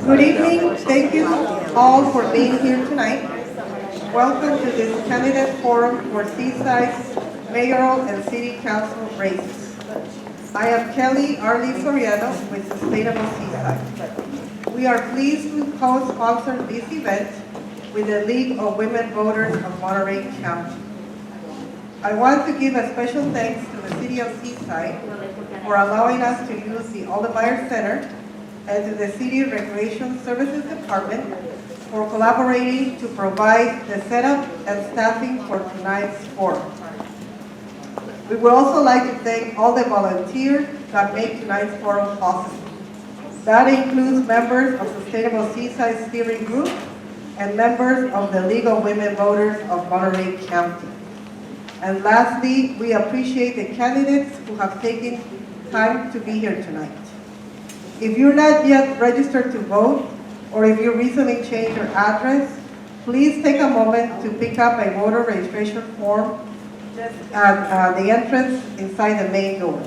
Good evening. Thank you all for being here tonight. Welcome to this candidate forum for Seaside's mayoral and city council races. I am Kelly Arlie Soriano with Sustainable Seaside. We are pleased to co-sponsor this event with the League of Women Voters of Monterey County. I want to give a special thanks to the City of Seaside for allowing us to use the Oldemeyer Center and to the City Recreation Services Department for collaborating to provide the setup and staffing for tonight's forum. We would also like to thank all the volunteers that make tonight's forum possible. That includes members of Sustainable Seaside Steering Group and members of the League of Women Voters of Monterey County. And lastly, we appreciate the candidates who have taken time to be here tonight. If you're not yet registered to vote, or if you recently changed your address, please take a moment to pick up a voter registration form just at the entrance inside the main doors.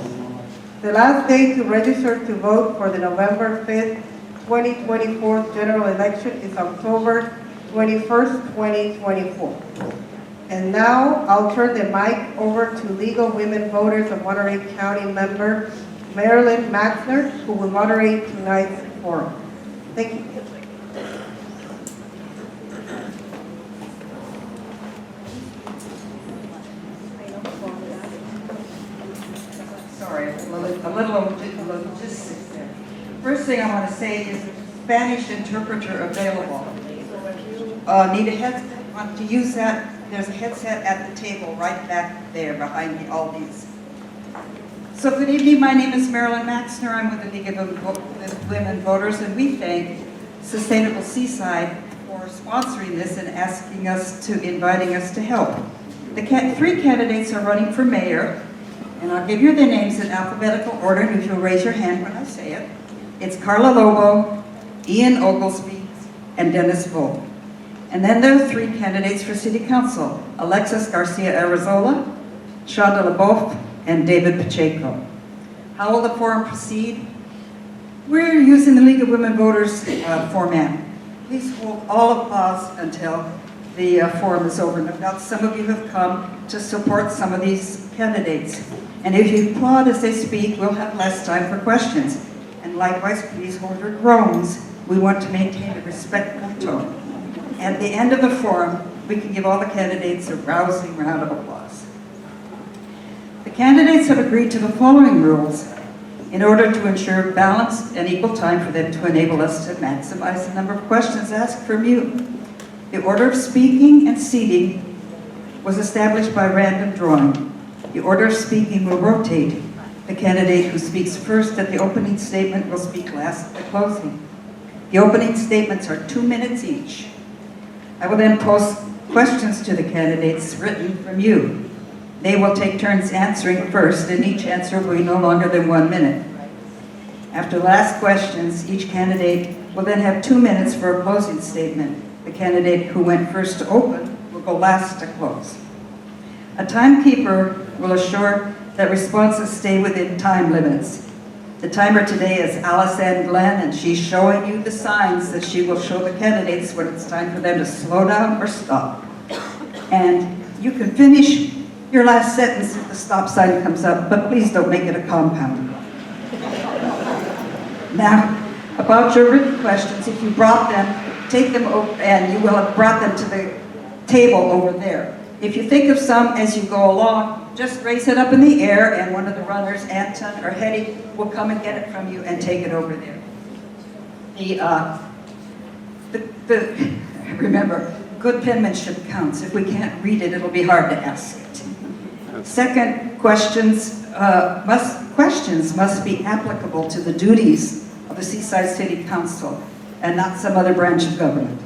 The last day to register to vote for the November 5th, 2024 general election is October 21st, 2024. And now I'll turn the mic over to League of Women Voters of Monterey County member Marilyn Maxner, who will moderate tonight's forum. Thank you. Sorry, a little logistics there. First thing I want to say is Spanish interpreter available. Need a headset? Want to use that? There's a headset at the table right back there behind all these. So good evening, my name is Marilyn Maxner. I'm with the League of Women Voters, and we thank Sustainable Seaside for sponsoring this and inviting us to help. The three candidates are running for mayor, and I'll give you their names in alphabetical order, and if you'll raise your hand when I say it. It's Carla Lobo, Ian Oglesby, and Dennis Volk. And then there are three candidates for City Council, Alexis Garcia Arizola, Shonda LeBeouf, and David Pacheco. How will the forum proceed? We're using the League of Women Voters format. Please hold all applause until the forum is over. No doubt some of you have come to support some of these candidates. And if you applaud as they speak, we'll have less time for questions. And likewise, please hold your groans. We want to maintain a respectful tone. At the end of the forum, we can give all the candidates a rousing round of applause. The candidates have agreed to the following rules in order to ensure balanced and equal time for them to enable us to maximize the number of questions asked from you. The order of speaking and seating was established by random drawing. The order of speaking will rotate. The candidate who speaks first at the opening statement will speak last at the closing. The opening statements are 2 minutes each. I will then pose questions to the candidates written from you. They will take turns answering first, and each answer will be no longer than 1 minute. After the last questions, each candidate will then have 2 minutes for a closing statement. The candidate who went first to open will go last to close. A timekeeper will assure that responses stay within time limits. The timer today is Allison Glenn, and she's showing you the signs that she will show the candidates when it's time for them to slow down or stop. And you can finish your last sentence if the stop sign comes up, but please don't make it a compound. Now, about your written questions, if you brought them, take them over, and you will have brought them to the table over there. If you think of some as you go along, just raise it up in the air, and one of the runners, Anton or Hetty, will come and get it from you and take it over there. Remember, good penmanship counts. If we can't read it, it'll be hard to ask it. Second, questions must be applicable to the duties of the Seaside City Council and not some other branch of government.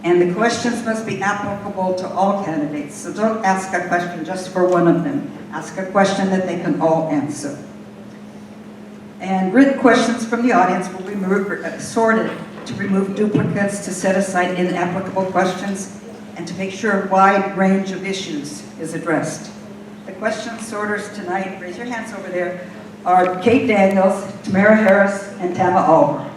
And the questions must be applicable to all candidates. So don't ask a question just for one of them. Ask a question that they can all answer. And written questions from the audience will be sorted to remove duplicates, to set aside inapplicable questions, and to make sure a wide range of issues is addressed. The question sorters tonight, raise your hands over there, are Kate Daniels, Tamara Harris, and Tama Alber.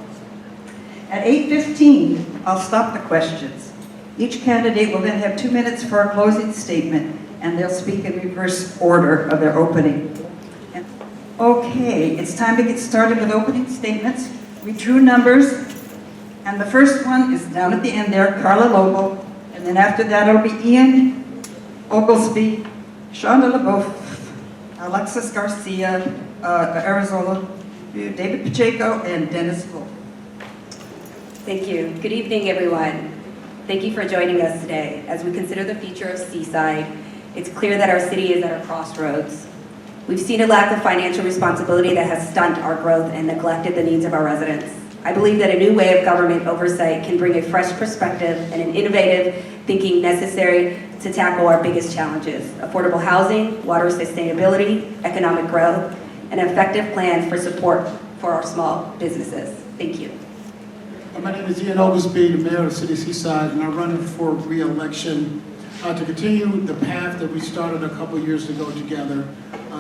At 8:15, I'll stop the questions. Each candidate will then have 2 minutes for a closing statement, and they'll speak in reverse order of their opening. Okay, it's time to get started with opening statements. We drew numbers, and the first one is down at the end there, Carla Lobo, and then after that it'll be Ian Oglesby, Shonda LaBeouf, Alexis Garcia, Arizona, David Pacheco, and Dennis Wolf. Thank you. Good evening, everyone. Thank you for joining us today. As we consider the future of Seaside, it's clear that our city is at a crossroads. We've seen a lack of financial responsibility that has stunted our growth and neglected the needs of our residents. I believe that a new way of government oversight can bring a fresh perspective and an innovative thinking necessary to tackle our biggest challenges: affordable housing, water sustainability, economic growth, and an effective plan for support for our small businesses. Thank you. My name is Ian Oglesby, the mayor of the city of Seaside, and I'm running for re-election to continue the path that we started a couple years ago together.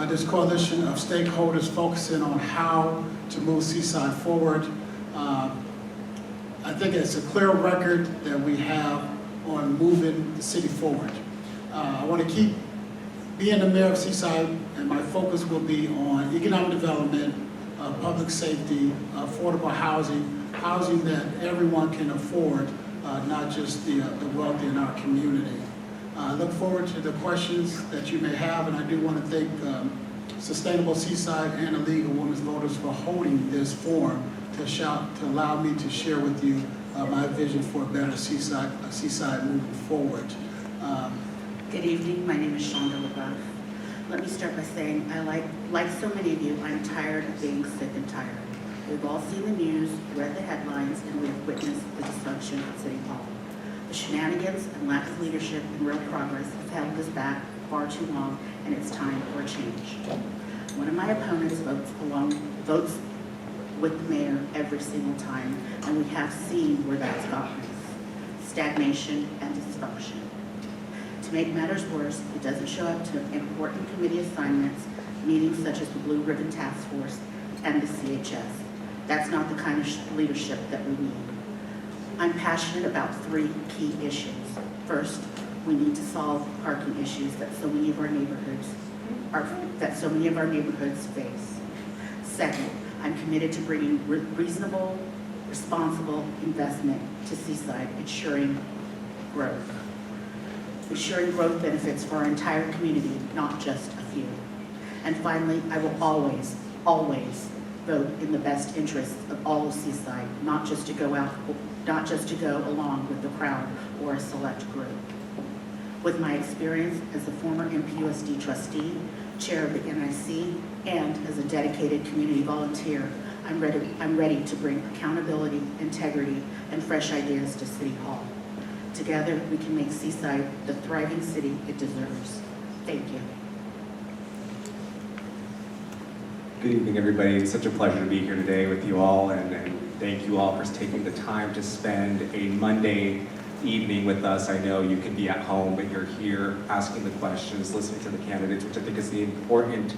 This coalition of stakeholders focusing on how to move Seaside forward. I think it's a clear record that we have on moving the city forward. I want to keep being the mayor of Seaside, and my focus will be on economic development, public safety, affordable housing that everyone can afford, not just the wealthy in our community. I look forward to the questions that you may have, and I do want to thank Sustainable Seaside and the League of Women's Voters for holding this forum to allow me to share with you my vision for a better Seaside moving forward. Good evening, my name is Shonda LaBeouf. Let me start by saying, like so many of you, I'm tired of being sick and tired. We've all seen the news, read the headlines, and we have witnessed the dysfunction at City Hall. The shenanigans and lack of leadership and real progress have held us back far too long, and it's time for a change. One of my opponents votes with the mayor every single time, and we have seen where that's gotten us: stagnation and dysfunction. To make matters worse, he doesn't show up to important committee assignments, meetings such as the Blue Ribbon Task Force and the CHS. That's not the kind of leadership that we need. I'm passionate about 3 key issues. First, we need to solve parking issues that so many of our neighborhoods face. Second, I'm committed to bringing reasonable, responsible investment to Seaside, ensuring growth benefits for our entire community, not just a few. And finally, I will always vote in the best interests of all of Seaside, not just to go along with the crowd or a select group. With my experience as a former MPUSD trustee, chair of the NIC, and as a dedicated community volunteer, I'm ready to bring accountability, integrity, and fresh ideas to City Hall. Together, we can make Seaside the thriving city it deserves. Thank you. Good evening, everybody. It's such a pleasure to be here today with you all, and thank you all for taking the time to spend a Monday evening with us. I know you can be at home, but you're here asking the questions, listening to the candidates, which I think is the important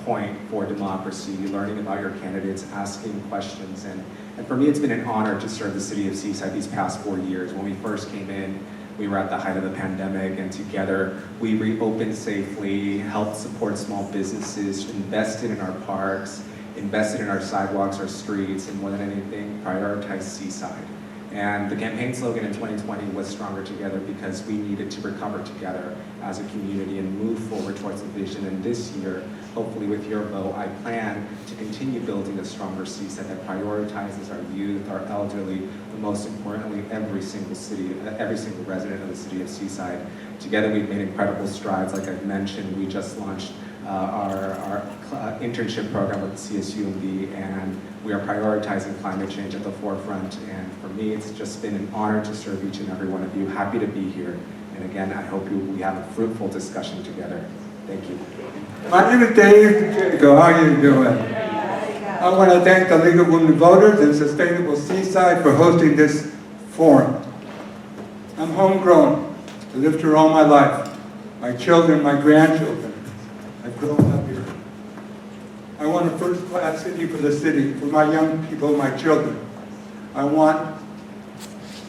point for democracy, learning about your candidates, asking questions. And for me, it's been an honor to serve the city of Seaside these past 4 years. When we first came in, we were at the height of the pandemic, and together we reopened safely, helped support small businesses, invested in our parks, invested in our sidewalks, our streets, and more than anything, prioritized Seaside. And the campaign slogan in 2020 was Stronger Together, because we needed to recover together as a community and move forward towards a vision. And this year, hopefully with your vote, I plan to continue building a stronger Seaside that prioritizes our youth, our elderly, but most importantly, every single resident of the city of Seaside. Together we've made incredible strides. Like I've mentioned, we just launched our internship program with CSUMB, and we are prioritizing climate change at the forefront. And for me, it's just been an honor to serve each and every one of you. Happy to be here. And again, I hope we have a fruitful discussion together. Thank you. My name is Dave Pacheco. How are you doing? I want to thank the League of Women Voters and Sustainable Seaside for hosting this forum. I'm homegrown. I lived here all my life. My children, my grandchildren. I've grown up here. I want a first-class city for the city, for my young people, my children. I want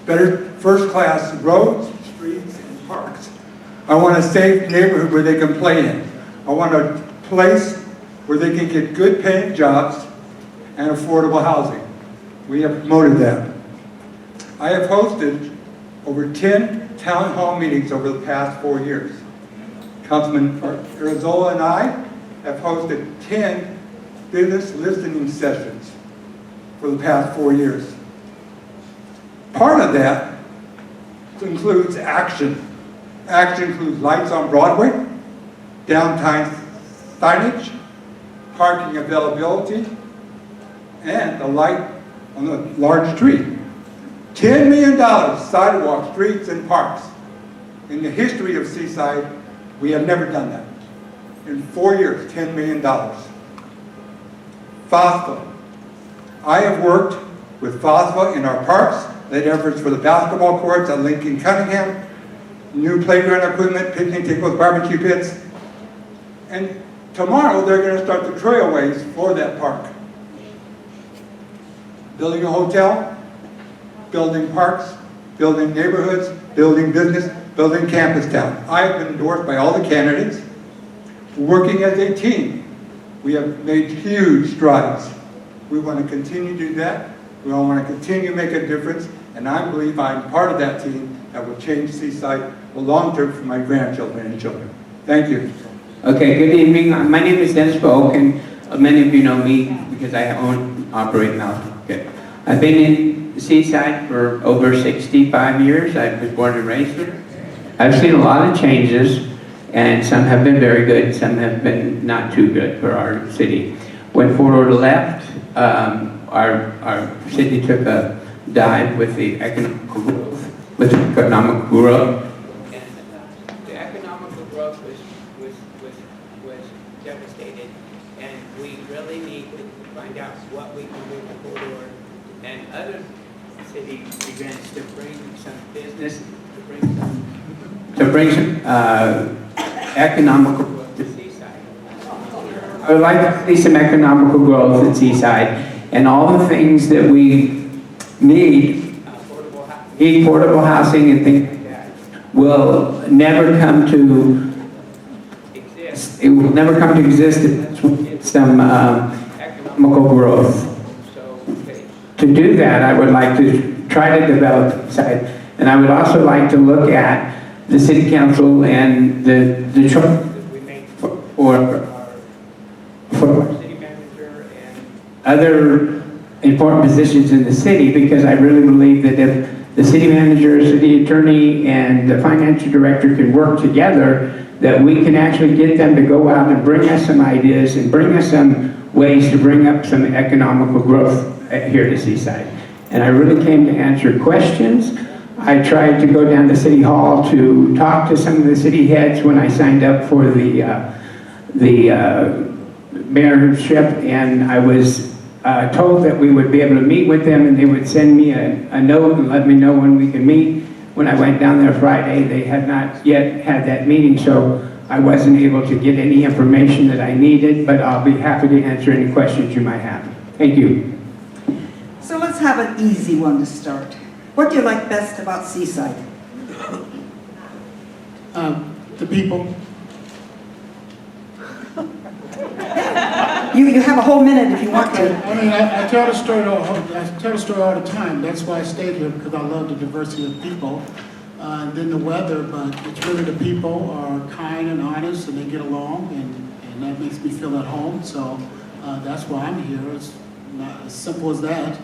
better first-class roads, streets, and parks. I want a safe neighborhood where they can play in. I want a place where they can get good paying jobs and affordable housing. We have promoted that. I have hosted over 10 town hall meetings over the past 4 years. Councilman Arzola and I have hosted 10 business listening sessions for the past 4 years. Part of that includes action. Action includes lights on Broadway, downtown signage, parking availability, and a light on the large street. $10 million sidewalks, streets, and parks. In the history of Seaside, we have never done that. In 4 years, $10 million. FOSFA. I have worked with FOSFA in our parks, led efforts for the basketball courts at Lincoln Cunningham, new playground equipment, picnic tables, barbecue pits, and tomorrow they're going to start the trailways for that park. Building a hotel, building parks, building neighborhoods, building business, building campus town. I have been endorsed by all the candidates. Working as a team, we have made huge strides. We want to continue to do that. We all want to continue to make a difference, and I believe I'm part of that team that will change Seaside for long term for my grandchildren and children. Thank you. Okay, good evening. My name is Dennis Boak, and many of you know me because I operate Mountain Market. I've been in Seaside for over 65 years. I was born and raised here. I've seen a lot of changes, and some have been very good, some have been not too good for our city. When Fort Orr left, our city took a dive with the economic growth. And the economical growth was devastated, and we really need to find out what we can do to Fort Orr and other city events to bring some business, to bring some economical growth to Seaside. I would like to see some economical growth in Seaside, and all the things that we need, affordable housing and things like that, will never come to exist. It will never come to exist unless we get some economical growth. So to do that, I would like to try to develop Seaside, and I would also like to look at the city council and the choices that we make for our city manager and other important positions in the city, because I really believe that if the city manager, city attorney, and the financial director can work together, that we can actually get them to go out and bring us some ideas and bring us some ways to bring up some economical growth here to Seaside. And I really came to answer questions. I tried to go down to City Hall to talk to some of the city heads when I signed up for the mayorship, and I was told that we would be able to meet with them and they would send me a note and let me know when we could meet. When I went down there Friday, they had not yet had that meeting, so I wasn't able to get any information that I needed, but I'll be happy to answer any questions you might have. Thank you. So let's have an easy one to start. What do you like best about Seaside? The people. You have a whole minute if you want to. I mean, I tell the story all the time. That's why I stayed here, because I love the diversity of people. And then the weather, but it's really the people are kind and honest, and they get along, and that makes me feel at home. So that's why I'm here. It's not as simple as that.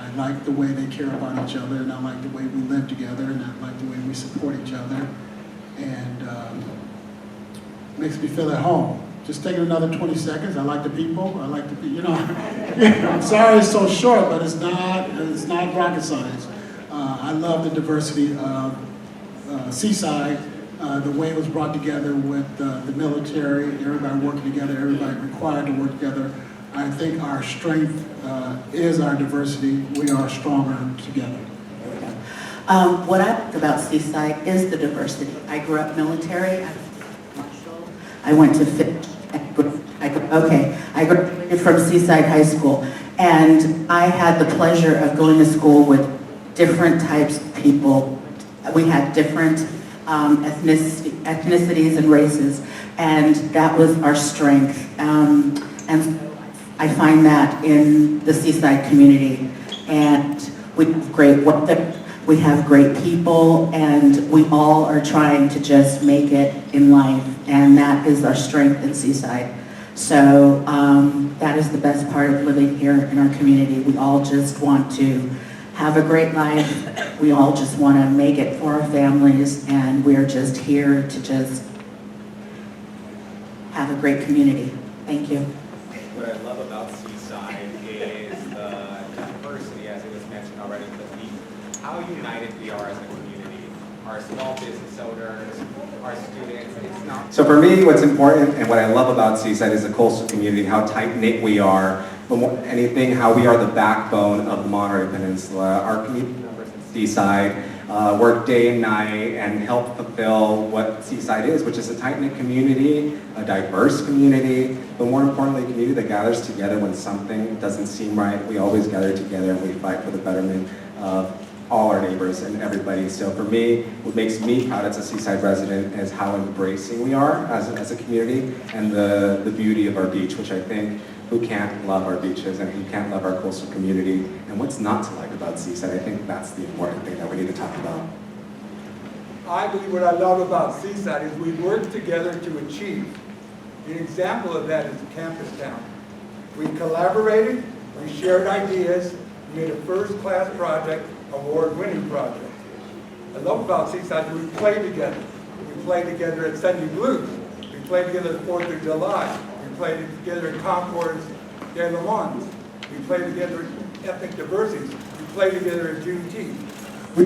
I like the way they care about each other, and I like the way we live together, and I like the way we support each other, and makes me feel at home. Just taking another 20 seconds. I like the people. I like the, you know. I'm sorry it's so short, but it's not rocket science. I love the diversity of Seaside, the way it was brought together with the military, everybody working together, everybody required to work together. I think our strength is our diversity. We are stronger together. What I like about Seaside is the diversity. I grew up military. I went to I graduated from Seaside High School, And I had the pleasure of going to school with different types of people. We had different ethnicities and races, and that was our strength. And I find that in the Seaside community. And we have great people, and we all are trying to just make it in life, and that is our strength in Seaside. So that is the best part of living here in our community. We all just want to have a great life. We all just want to make it for our families, and we're just here to just have a great community. Thank you. What I love about Seaside is the diversity, as it was mentioned already, how united we are as a community. Our small business owners, our students, it's not. So for me, what's important and what I love about Seaside is the coastal community, how tight-knit we are, but more than anything, how we are the backbone of the Monterey Peninsula. Our community members in Seaside work day and night and help fulfill what Seaside is, which is a tight-knit community, a diverse community, but more importantly, a community that gathers together when something doesn't seem right. We always gather together and we fight for the betterment of all our neighbors and everybody. So for me, what makes me proud as a Seaside resident is how embracing we are as a community, and the beauty of our beach, which I think, who can't love our beaches and who can't love our coastal community, and what's not to like about Seaside? I think that's the important thing that we need to talk about. I believe what I love about Seaside is we work together to achieve. An example of that is Campus Town. We collaborated, we shared ideas, we made a first-class project, award-winning project. I love about Seaside that we play together. We play together at Sunday Blues. We play together at 4th of July. We play together at Concord's de Le Mans. We play together at ethnic diversities. We play together at Juneteenth. We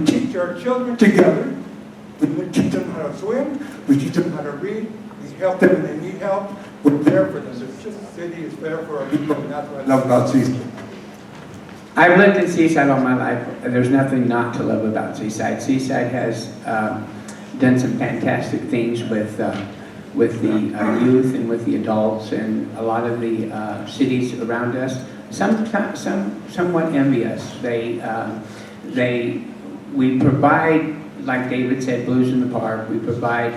teach our children together. We teach them how to swim. We teach them how to read. We help them when they need help. We're there for them. The city is there for our people, and that's what I love about Seaside. I've lived in Seaside all my life, and there's nothing not to love about Seaside. Seaside has done some fantastic things with the youth and with the adults, and a lot of the cities around us. Some somewhat envy us. We provide, like David said, blues in the park. We provide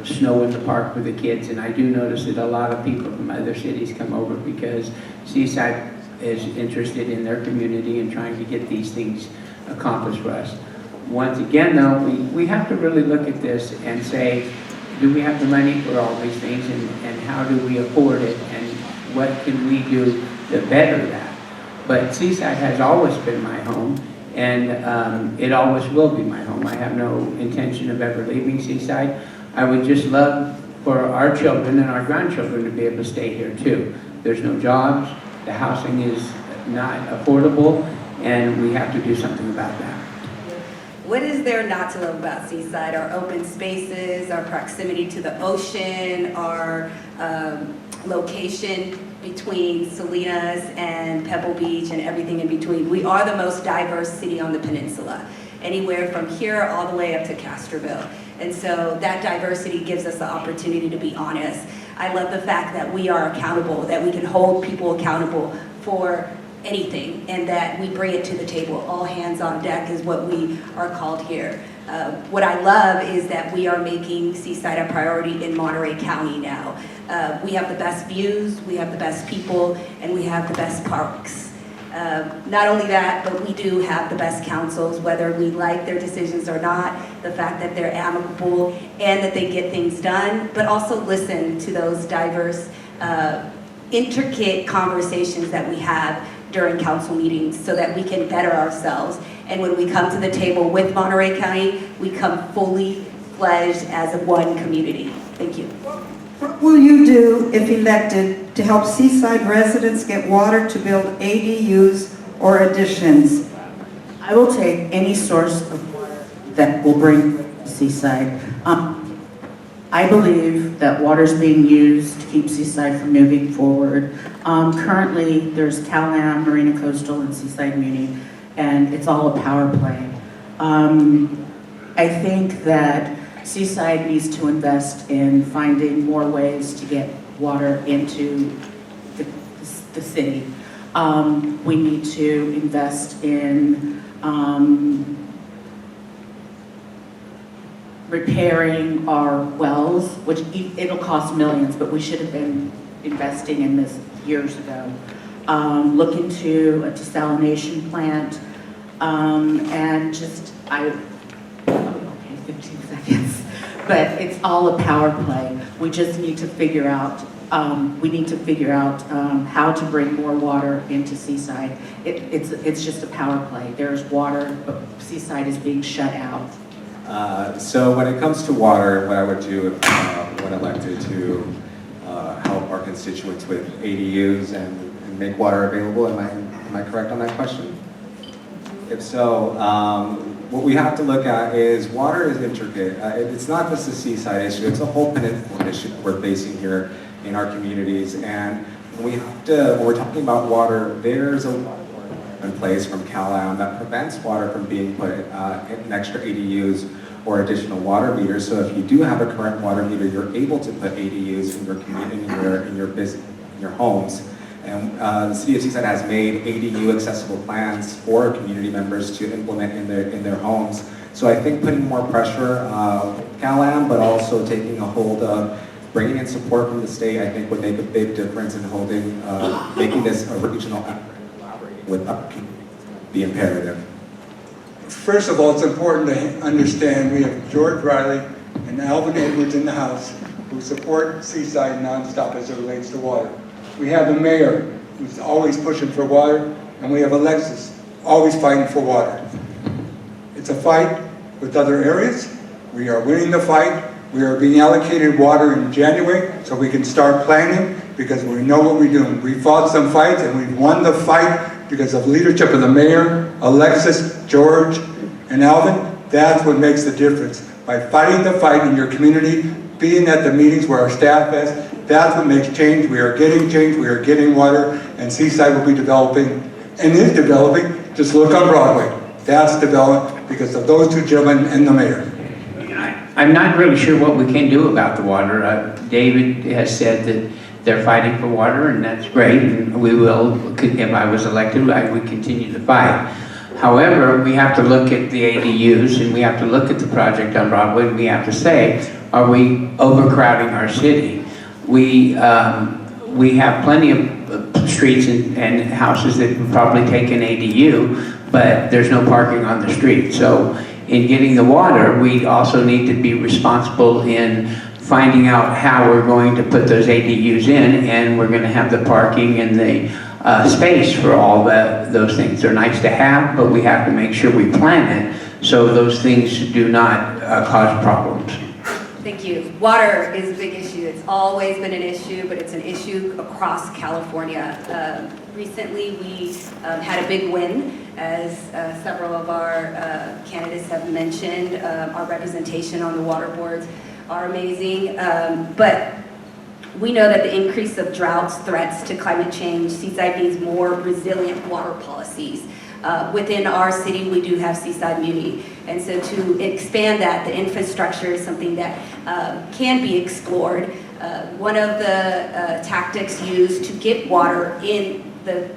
snow in the park for the kids, and I do notice that a lot of people from other cities come over because Seaside is interested in their community and trying to get these things accomplished for us. Once again, though, we have to really look at this and say, do we have the money for all these things, and how do we afford it, and what can we do to better that? But Seaside has always been my home, and it always will be my home. I have no intention of ever leaving Seaside. I would just love for our children and our grandchildren to be able to stay here too. There's no jobs. The housing is not affordable, and we have to do something about that. What is there not to love about Seaside? Our open spaces, our proximity to the ocean, our location between Salinas and Pebble Beach and everything in between. We are the most diverse city on the peninsula, anywhere from here all the way up to Castroville. And so that diversity gives us the opportunity to be honest. I love the fact that we are accountable, that we can hold people accountable for anything, and that we bring it to the table. All hands on deck is what we are called here. What I love is that we are making Seaside a priority in Monterey County now. We have the best views, we have the best people, and we have the best parks. Not only that, but we do have the best councils, whether we like their decisions or not, the fact that they're amicable and that they get things done, but also listen to those diverse, intricate conversations that we have during council meetings so that we can better ourselves. And when we come to the table with Monterey County, we come fully fledged as one community. Thank you. What will you do, if elected, to help Seaside residents get water to build ADUs or additions? I will take any source of water that will bring Seaside. I believe that water is being used to keep Seaside from moving forward. Currently, there's Cal-Am, Marina Coastal, and Seaside Muni, and it's all a power play. I think that Seaside needs to invest in finding more ways to get water into the city. We need to invest in repairing our wells, which it'll cost millions, but we should have been investing in this years ago. Look into a desalination plant, and okay, 15 seconds. But it's all a power play. We just need to figure out, how to bring more water into Seaside. It's just a power play. There's water, but Seaside is being shut out. So when it comes to water, what I would do when elected to help our constituents with ADUs and make water available, am I correct on that question? If so, what we have to look at is water is intricate. It's not just a Seaside issue, it's a whole peninsula issue we're facing here in our communities. And when we're talking about water, there's a water in place from CalAm that prevents water from being put in extra ADUs or additional water meters. So if you do have a current water meter, you're able to put ADUs in your community, in your business, in your homes. And the City of Seaside has made ADU accessible plans for community members to implement in their homes. So I think putting more pressure, CalAm, but also taking a hold of bringing in support from the state, I think would make a big difference in making this a regional effort, collaborating with the imperative. First of all, it's important to understand we have George Riley and Alvin Edwards in the House who support Seaside nonstop as it relates to water. We have the mayor who's always pushing for water, and we have Alexis always fighting for water. It's a fight with other areas. We are winning the fight. We are being allocated water in January so we can start planning because we know what we're doing. We fought some fights and we won the fight because of leadership of the mayor, Alexis, George, and Alvin. That's what makes the difference. By fighting the fight in your community, being at the meetings where our staff is, that's what makes change. We are getting change, we are getting water, and Seaside will be developing, and is developing. Just look on Broadway. That's developed because of those two gentlemen and the mayor. I'm not really sure what we can do about the water. David has said that they're fighting for water, and that's great, and we will, if I was elected, I would continue to fight. However, we have to look at the ADUs, and we have to look at the project on Broadway, and we have to say, are we overcrowding our city? We have plenty of streets and houses that would probably take an ADU, but there's no parking on the street. So in getting the water, we also need to be responsible in finding out how we're going to put those ADUs in, and we're going to have the parking and the space for all those things. They're nice to have, but we have to make sure we plan it so those things do not cause problems. Thank you. Water is a big issue. It's always been an issue, but it's an issue across California. Recently, we had a big win, as several of our candidates have mentioned. Our representation on the water boards are amazing, but we know that the increase of droughts, threats to climate change, Seaside needs more resilient water policies. Within our city, we do have Seaside Muni. And so to expand that, the infrastructure is something that can be explored. One of the tactics used to get water in the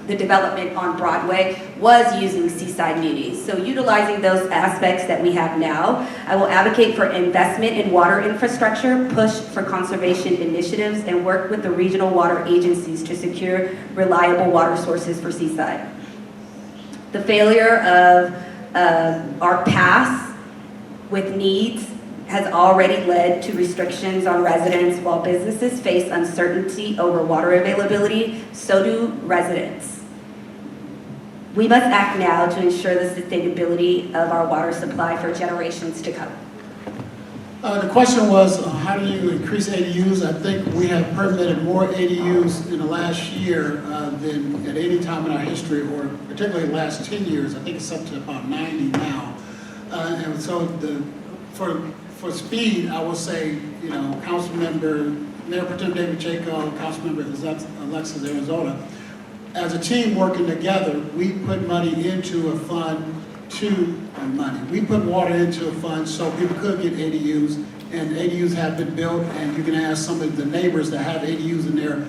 development on Broadway was using Seaside Munis. So utilizing those aspects that we have now, I will advocate for investment in water infrastructure, push for conservation initiatives, and work with the regional water agencies to secure reliable water sources for Seaside. The failure of our past with needs has already led to restrictions on residents while businesses face uncertainty over water availability, so do residents. We must act now to ensure the sustainability of our water supply for generations to come. The question was, how do you increase ADUs? I think we have permitted more ADUs in the last year than at any time in our history, or particularly the last 10 years. I think it's up to about 90 now. And so for speed, I will say, Mayor Pro Tem David Jaco, Councilmember Alexis Arizona, as a team working together, we put money into a fund we put water into a fund so people could get ADUs, and ADUs have been built, and you can ask some of the neighbors that have ADUs in their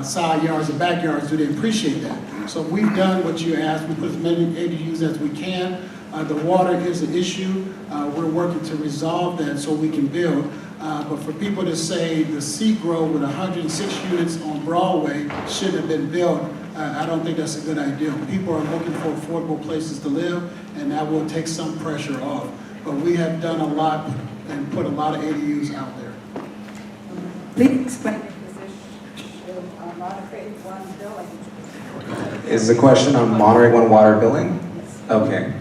side yards and backyards, do they appreciate that? So we've done what you asked. We put as many ADUs as we can. The water is an issue. We're working to resolve that so we can build. But for people to say the Seagrove with 106 units on Broadway shouldn't have been built, I don't think that's a good idea. People are looking for affordable places to live, and that will take some pressure off. But we have done a lot and put a lot of ADUs out there. Please explain your position on Monterey One billing. Is the question on Monterey One water billing? Okay.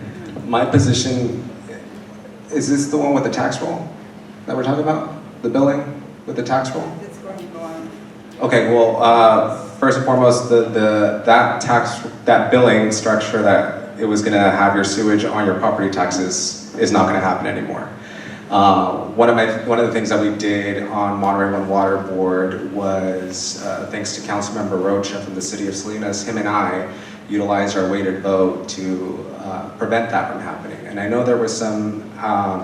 My position, is this the one with the tax roll that we're talking about? The billing with the tax roll? It's going to go on. Okay, well, first and foremost, that billing structure that it was gonna have your sewage on your property taxes is not gonna happen anymore. One of the things that we did on Monterey One Water Board was, thanks to Councilmember Rocha from the city of Salinas, him and I utilized our weighted vote to prevent that from happening. And I know there was some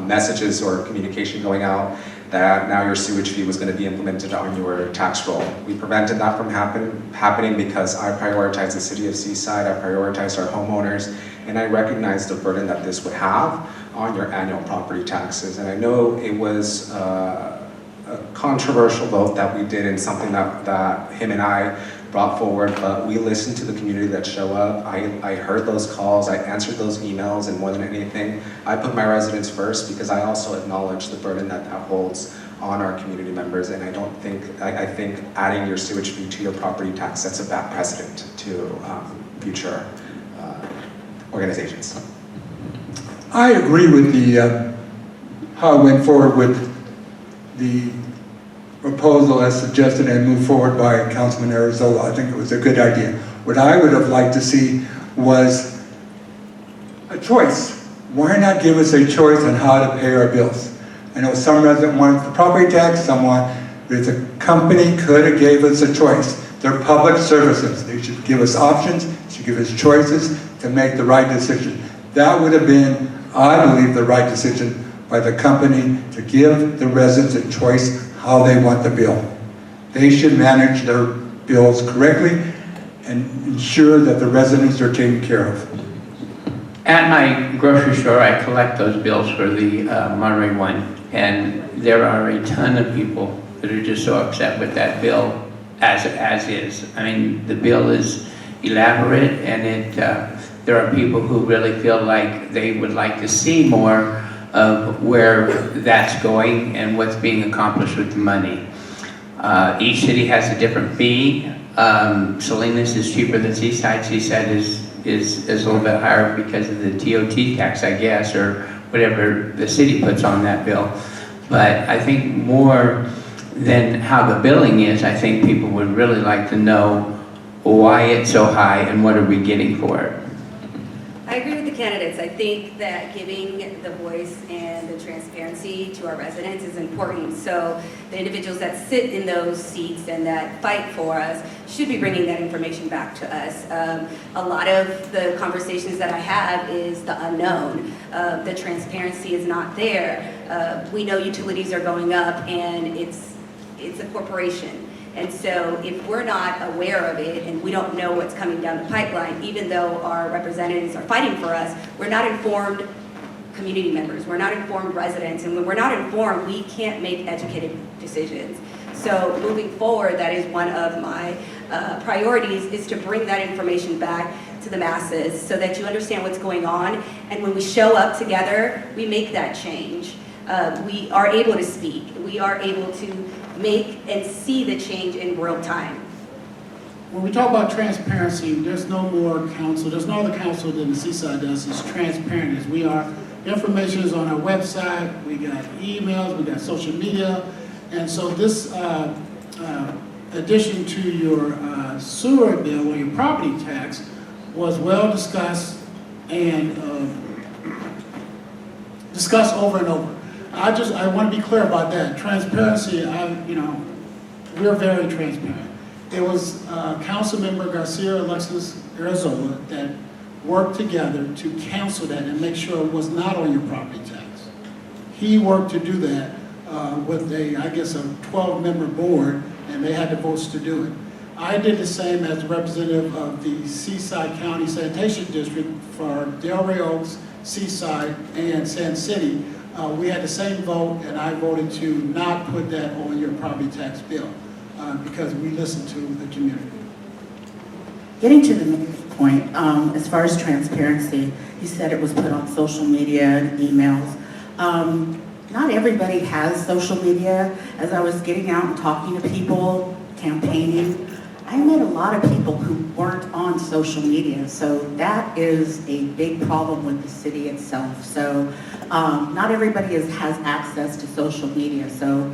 messages or communication going out that now your sewage fee was going to be implemented on your tax roll. We prevented that from happening because I prioritized the city of Seaside, I prioritized our homeowners, and I recognized the burden that this would have on your annual property taxes. And I know it was a controversial vote that we did and something that him and I brought forward, but we listened to the community that show up. I heard those calls, I answered those emails, and more than anything, I put my residents first because I also acknowledge the burden that holds on our community members, and I think adding your sewage fee to your property tax sets a bad precedent to future organizations. I agree with the how I went forward with the proposal as suggested and moved forward by Councilman Arizola. I think it was a good idea. What I would have liked to see was a choice. Why not give us a choice on how to pay our bills? I know some resident wanted the property tax, someone, but if the company could have gave us a choice. They're public services. They should give us options, should give us choices to make the right decision. That would have been, I believe, the right decision by the company to give the residents a choice how they want the bill. They should manage their bills correctly and ensure that the residents are taken care of. At my grocery store, I collect those bills for the Monterey One, and there are a ton of people that are just so upset with that bill as is. I mean, the bill is elaborate, and there are people who really feel like they would like to see more of where that's going and what's being accomplished with the money. Each city has a different fee. Salinas is cheaper than Seaside. Seaside is a little bit higher because of the TOT tax, I guess, or whatever the city puts on that bill. But I think more than how the billing is, I think people would really like to know why it's so high and what are we getting for it. I agree with the candidates. I think that giving the voice and the transparency to our residents is important. So the individuals that sit in those seats and that fight for us should be bringing that information back to us. A lot of the conversations that I have is the unknown. The transparency is not there. We know utilities are going up, and it's a corporation. And so if we're not aware of it and we don't know what's coming down the pipeline, even though our representatives are fighting for us, we're not informed community members, we're not informed residents, and when we're not informed, we can't make educated decisions. So moving forward, that is one of my priorities, is to bring that information back to the masses so that you understand what's going on, and when we show up together, we make that change. We are able to speak, we are able to make and see the change in real time. When we talk about transparency, there's no more council, there's no other council than the Seaside does as transparent as we are. Information is on our website, we got emails, we got social media, and so this addition to your sewer bill or your property tax was well discussed and discussed over and over. I want to be clear about that. Transparency, we're very transparent. It was Councilmember Garcia Alexis Arizola that worked together to cancel that and make sure it was not on your property tax. He worked to do that with a 12-member board, and they had the votes to do it. I did the same as representative of the Seaside County Sanitation District for Delray Oaks, Seaside, and Sand City. We had the same vote, and I voted to not put that on your property tax bill because we listened to the community. Getting to the main point, as far as transparency, you said it was put on social media and emails. Not everybody has social media. As I was getting out and talking to people, campaigning, I met a lot of people who weren't on social media. So that is a big problem with the city itself. So not everybody has access to social media. So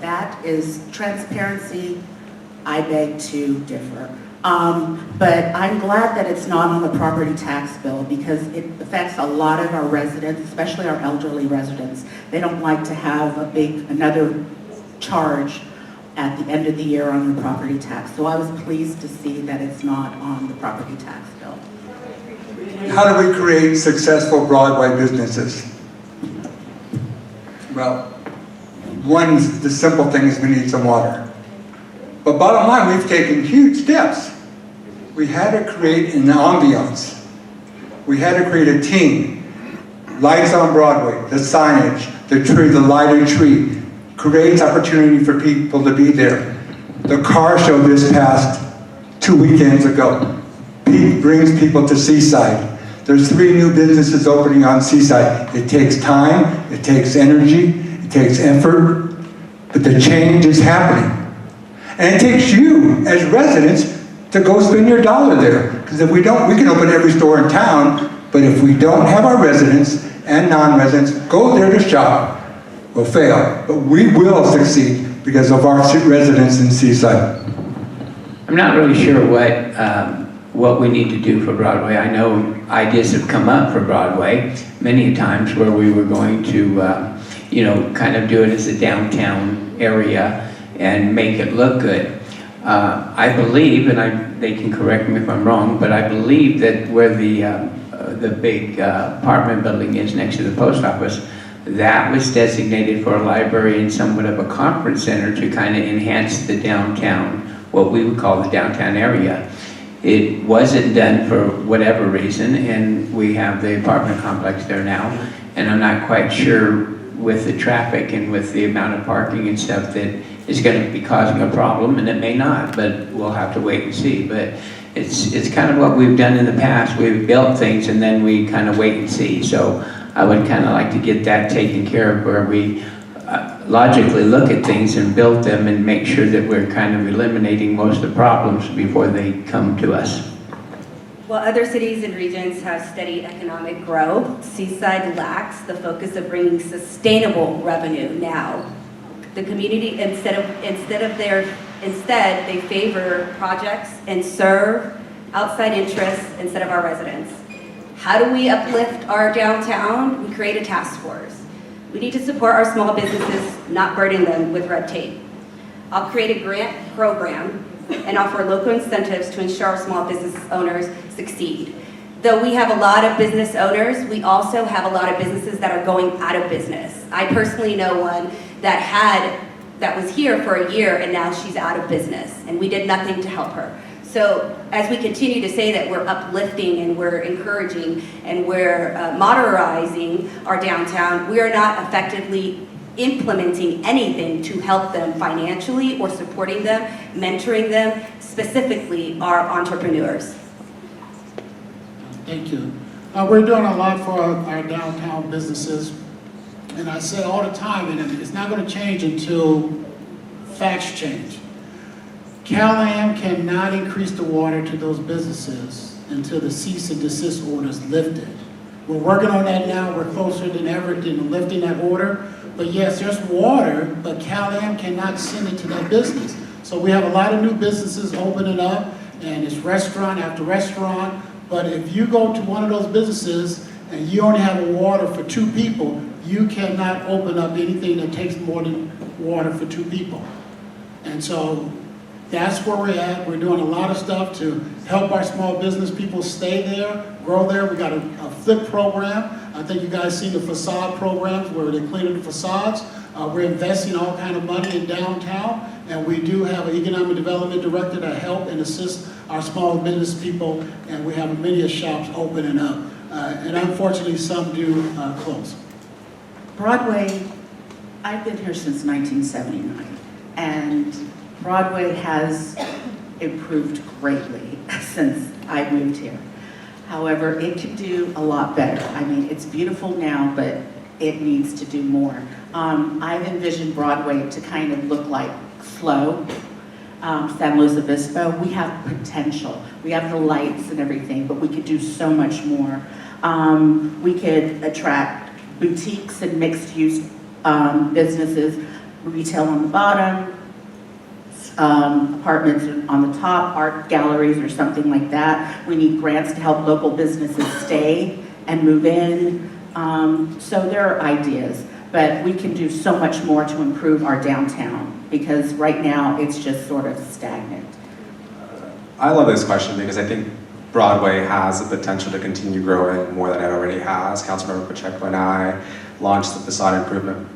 that is transparency. I beg to differ. But I'm glad that it's not on the property tax bill because it affects a lot of our residents, especially our elderly residents. They don't like to have another charge at the end of the year on the property tax. So I was pleased to see that it's not on the property tax bill. How do we create successful Broadway businesses? Well, the simple thing is we need some water. But bottom line, we've taken huge steps. We had to create an ambiance. We had to create a team. Lights on Broadway, the signage, the tree, the lighted tree, creates opportunity for people to be there. The car show this past 2 weekends ago brings people to Seaside. There's 3 new businesses opening on Seaside. It takes time, it takes energy, it takes effort, but the change is happening. And it takes you, as residents, to go spend your dollar there. Because if we don't, we can open every store in town, but if we don't have our residents and non-residents go there to shop, we'll fail. But we will succeed because of our residents in Seaside. I'm not really sure what we need to do for Broadway. I know ideas have come up for Broadway many times where we were going to, kind of do it as a downtown area and make it look good. I believe, and they can correct me if I'm wrong, but I believe that where the big apartment building is next to the post office, that was designated for a library and somewhat of a conference center to kind of enhance the downtown, what we would call the downtown area. It wasn't done for whatever reason, and we have the apartment complex there now, and I'm not quite sure with the traffic and with the amount of parking and stuff that is going to be causing a problem, and it may not, but we'll have to wait and see. But it's kind of what we've done in the past. We've built things and then we kind of wait and see. So I would kind of like to get that taken care of where we logically look at things and build them and make sure that we're kind of eliminating most of the problems before they come to us. While other cities and regions have steady economic growth, Seaside lacks the focus of bringing sustainable revenue now. The community, instead they favor projects and serve outside interests instead of our residents. How do we uplift our downtown? We create a task force. We need to support our small businesses, not burden them with red tape. I'll create a grant program and offer local incentives to ensure our small business owners succeed. Though we have a lot of business owners, we also have a lot of businesses that are going out of business. I personally know one that was here for a year and now she's out of business, and we did nothing to help her. So as we continue to say that we're uplifting and we're encouraging and we're modernizing our downtown, we are not effectively implementing anything to help them financially or supporting them, mentoring them, specifically our entrepreneurs. Thank you. We're doing a lot for our downtown businesses. And I say all the time, and it's not going to change until facts change. Cal-Am cannot increase the water to those businesses until the cease and desist order is lifted. We're working on that now. We're closer than ever to lifting that order. But yes, there's water, but Cal-Am cannot send it to that business. So we have a lot of new businesses opening up, and it's restaurant after restaurant. But if you go to one of those businesses and you only have water for 2 people, you cannot open up anything that takes more than water for 2 people. And so that's where we're at. We're doing a lot of stuff to help our small business people stay there, grow there. We got a flip program. I think you guys see the facade programs where they're cleaning the facades. We're investing all kind of money in downtown, And we do have an economic development director to help and assist our small business people, and we have many shops opening up. And unfortunately, some do close. Broadway, I've been here since 1979, and Broadway has improved greatly since I moved here. However, it could do a lot better. I mean, it's beautiful now, but it needs to do more. I've envisioned Broadway to kind of look like Slow, San Luis Obispo. We have potential. We have the lights and everything, but we could do so much more. We could attract boutiques and mixed-use businesses, retail on the bottom, apartments on the top, art galleries or something like that. We need grants to help local businesses stay and move in. So there are ideas, but we can do so much more to improve our downtown because right now it's just sort of stagnant. I love this question because I think Broadway has the potential to continue growing more than it already has. Councilmember Pacheco and I launched the facade improvement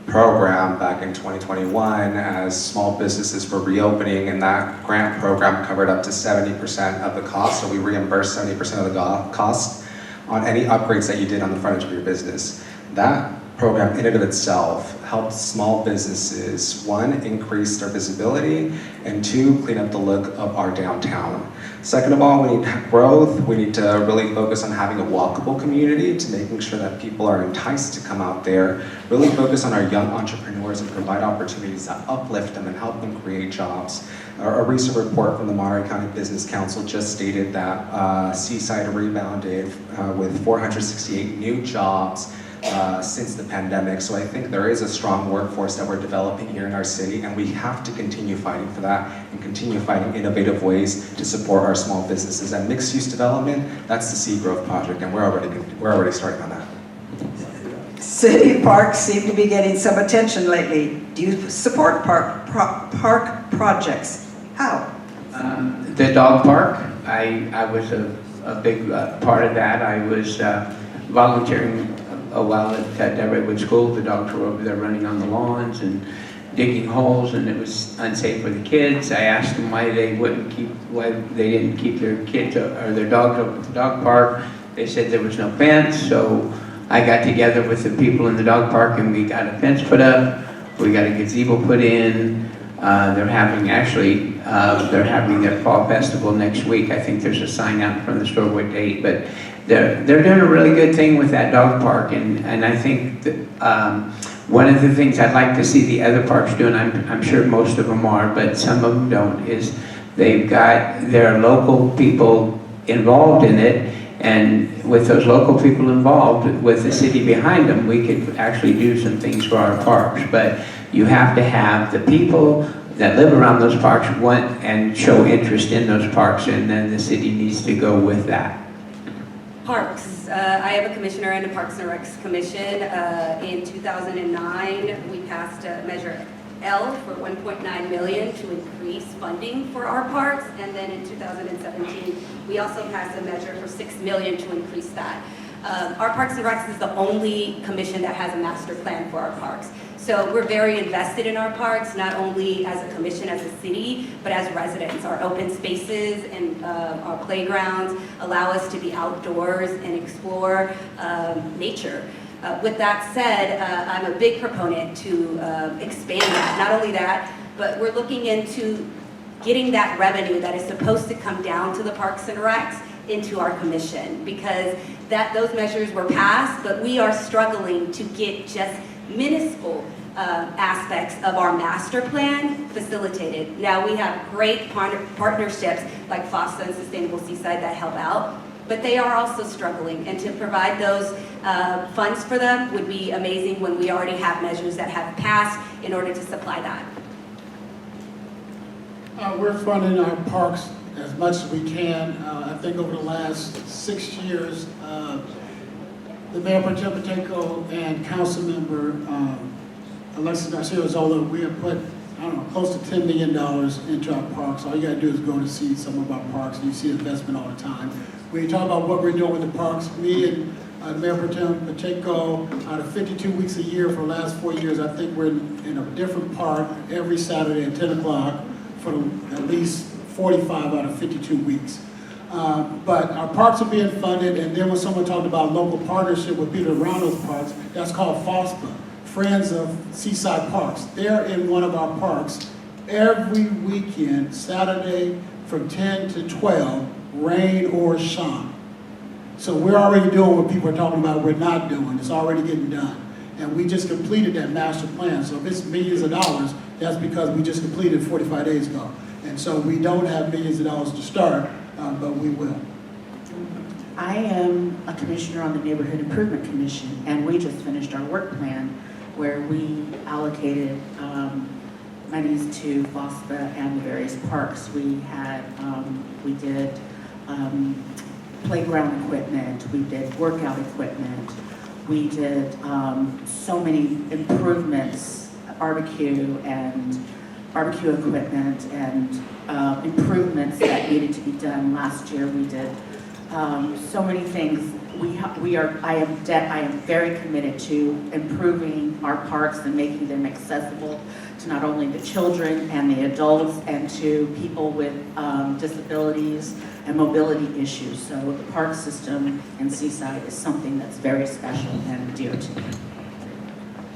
program back in 2021 as small businesses were reopening, and that grant program covered up to 70% of the cost. So we reimbursed 70% of the cost on any upgrades that you did on the frontage of your business. That program in and of itself helped small businesses, one, increase their visibility, and two, clean up the look of our downtown. Second of all, we need growth. We need to really focus on having a walkable community, to making sure that people are enticed to come out there, really focus on our young entrepreneurs and provide opportunities that uplift them and help them create jobs. A recent report from the Monterey County Business Council just stated that Seaside rebounded with 468 new jobs since the pandemic. So I think there is a strong workforce that we're developing here in our city, and we have to continue fighting for that and continue finding innovative ways to support our small businesses. And mixed-use development, that's the Sea Growth project, and we're already starting on that. City parks seem to be getting some attention lately. Do you support park projects? How? The dog park, I was a big part of that. I was volunteering a while at Deadwood School. The dogs were over there running on the lawns and digging holes, and it was unsafe for the kids. I asked them why they didn't keep their kids or their dogs up at the dog park. They said there was no fence, so I got together with the people in the dog park and we got a fence put up. We got a gazebo put in. They're having their fall festival next week. I think there's a sign out in front of the store what date, but they're doing a really good thing with that dog park, and I think that one of the things I'd like to see the other parks doing, I'm sure most of them are, but some of them don't, is they've got their local people involved in it, and with those local people involved, with the city behind them, we could actually do some things for our parks. But you have to have the people that live around those parks want and show interest in those parks, and then the city needs to go with that. Parks. I have a commissioner in the Parks and Recs Commission. In 2009, we passed Measure L for $1.9 million to increase funding for our parks, and then in 2017, we also passed a measure for $6 million to increase that. Our Parks and Recs is the only commission that has a master plan for our parks. So we're very invested in our parks, not only as a commission, as a city, but as residents. Our open spaces and our playgrounds allow us to be outdoors and explore nature. With that said, I'm a big proponent to expand that. Not only that, but we're looking into getting that revenue that is supposed to come down to the Parks and Recs into our commission, because those measures were passed, but we are struggling to get just minuscule aspects of our master plan facilitated. Now we have great partnerships like FOSTA and Sustainable Seaside that help out, but they are also struggling, and to provide those funds for them would be amazing when we already have measures that have passed in order to supply that. We're funding our parks as much as we can. I think over the last 6 years, the Mayor Pro Tem Pacheco and Council Member Alexis Garcia-Zola, we have put, I don't know, close to $10 million into our parks. All you gotta do is go to see some of our parks, and you see investment all the time. When you talk about what we're doing with the parks, me and The Mayor Pro Tem Pacheco, out of 52 weeks a year for the last 4 years, I think we're in a different park every Saturday at 10 o'clock for at least 45 out of 52 weeks. But our parks are being funded, and then when someone talked about local partnership with people around those parks, that's called FOSPA, Friends of Seaside Parks. They're in one of our parks every weekend, Saturday from 10 to 12, rain or shine. So we're already doing what people are talking about we're not doing. It's already getting done. And we just completed that master plan. So if it's millions of dollars, that's because we just completed 45 days ago. And so we don't have millions of dollars to start, but we will. I am a commissioner on the Neighborhood Improvement Commission, and we just finished our work plan where we allocated monies to FOSPA and the various parks. We had, we did playground equipment, we did workout equipment, we did so many improvements, barbecue equipment and improvements that needed to be done last year. We did so many things. I am very committed to improving our parks and making them accessible to not only the children and the adults and to people with disabilities and mobility issues. So the park system in Seaside is something that's very special and dear to me.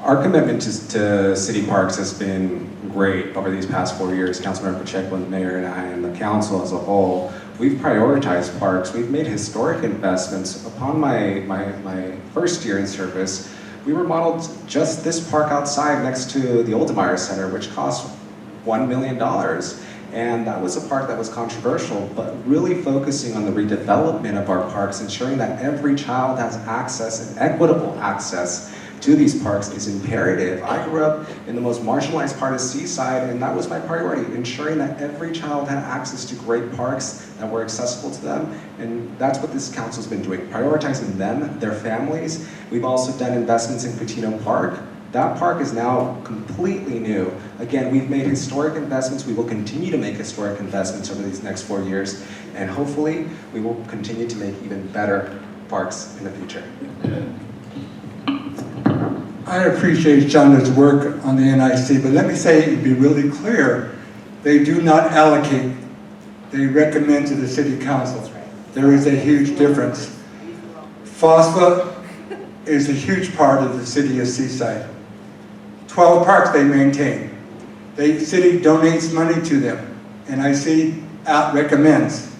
Our commitment to city parks has been great over these past 4 years. Councilmember Pacheco, the mayor, and I, and the council as a whole. We've prioritized parks. We've made historic investments. Upon my first year in service, we remodeled just this park outside next to the Oldemeyer Center, which cost $1 million. And that was a park that was controversial, but really focusing on the redevelopment of our parks, ensuring that every child has access and equitable access to these parks is imperative. I grew up in the most marginalized part of Seaside, and that was my priority, ensuring that every child had access to great parks that were accessible to them. And that's what this council's been doing, prioritizing them, their families. We've also done investments in Patino Park. That park is now completely new. Again, we've made historic investments. We will continue to make historic investments over these next 4 years, and hopefully we will continue to make even better parks in the future. I appreciate Shonda's work on the NIC, but let me say, to be really clear, they do not allocate. They recommend to the city council. There is a huge difference. FOSFA is a huge part of the city of Seaside. 12 parks they maintain. The city donates money to them. NIC recommends.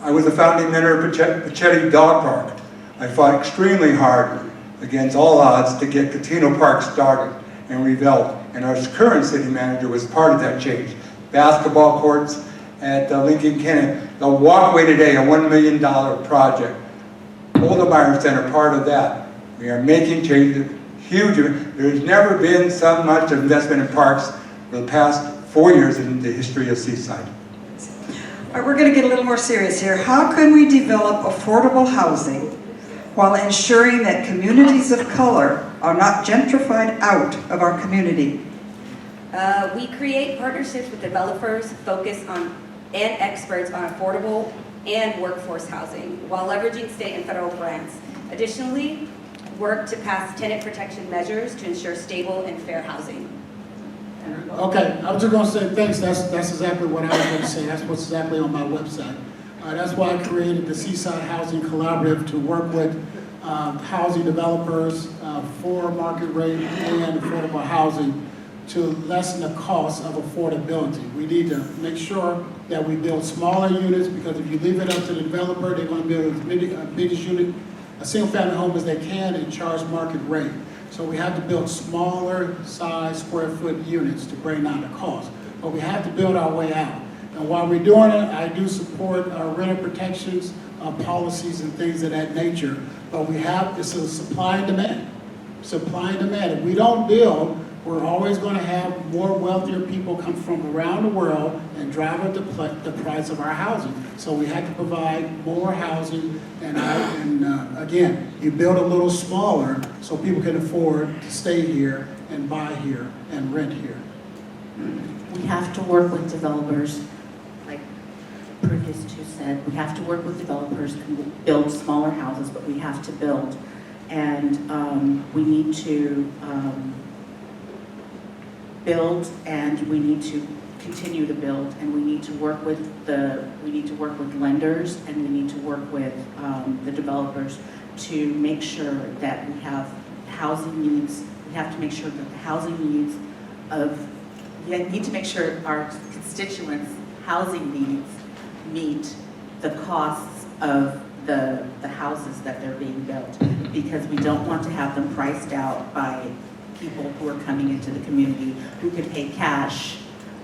I was a founding member of Pachetti Dog Park. I fought extremely hard against all odds to get Catino Park started and rebuilt. And our current city manager was part of that change. Basketball courts at Lincoln Kennedy. The walkway today, a $1 million project. Oldemeyer Center, part of that. We are making changes, huge. There's never been so much investment in parks for the past 4 years in the history of Seaside. All right, we're going to get a little more serious here. How can we develop affordable housing while ensuring that communities of color are not gentrified out of our community? We create partnerships with developers focused on and experts on affordable and workforce housing while leveraging state and federal grants. Additionally, work to pass tenant protection measures to ensure stable and fair housing. Okay, I was just going to say thanks. That's exactly what I was going to say. That's what's exactly on my website. That's why I created the Seaside Housing Collaborative to work with housing developers for market rate and affordable housing to lessen the cost of affordability. We need to make sure that we build smaller units, because if you leave it up to the developer, they're going to build as biggest unit, a single-family home as they can and charge market rate. So we have to build smaller size square foot units to bring down the cost. But we have to build our way out. And while we're doing it, I do support renter protections, policies and things of that nature. But we have, it's a supply and demand. Supply and demand. If we don't build, we're always going to have more wealthier people come from around the world and drive up the price of our housing. So we have to provide more housing, and again, you build a little smaller so people can afford to stay here and buy here and rent here. We have to work with developers. Like per his 2 cents. We have to work with developers and build smaller houses, but we have to build. And we need to build, and we need to continue to build, and we need to work with lenders, and we need to work with the developers to make sure that we have housing needs. We have to make sure that the housing needs we need to make sure our constituents' housing needs meet the costs of the houses that they're being built, because we don't want to have them priced out by people who are coming into the community who can pay cash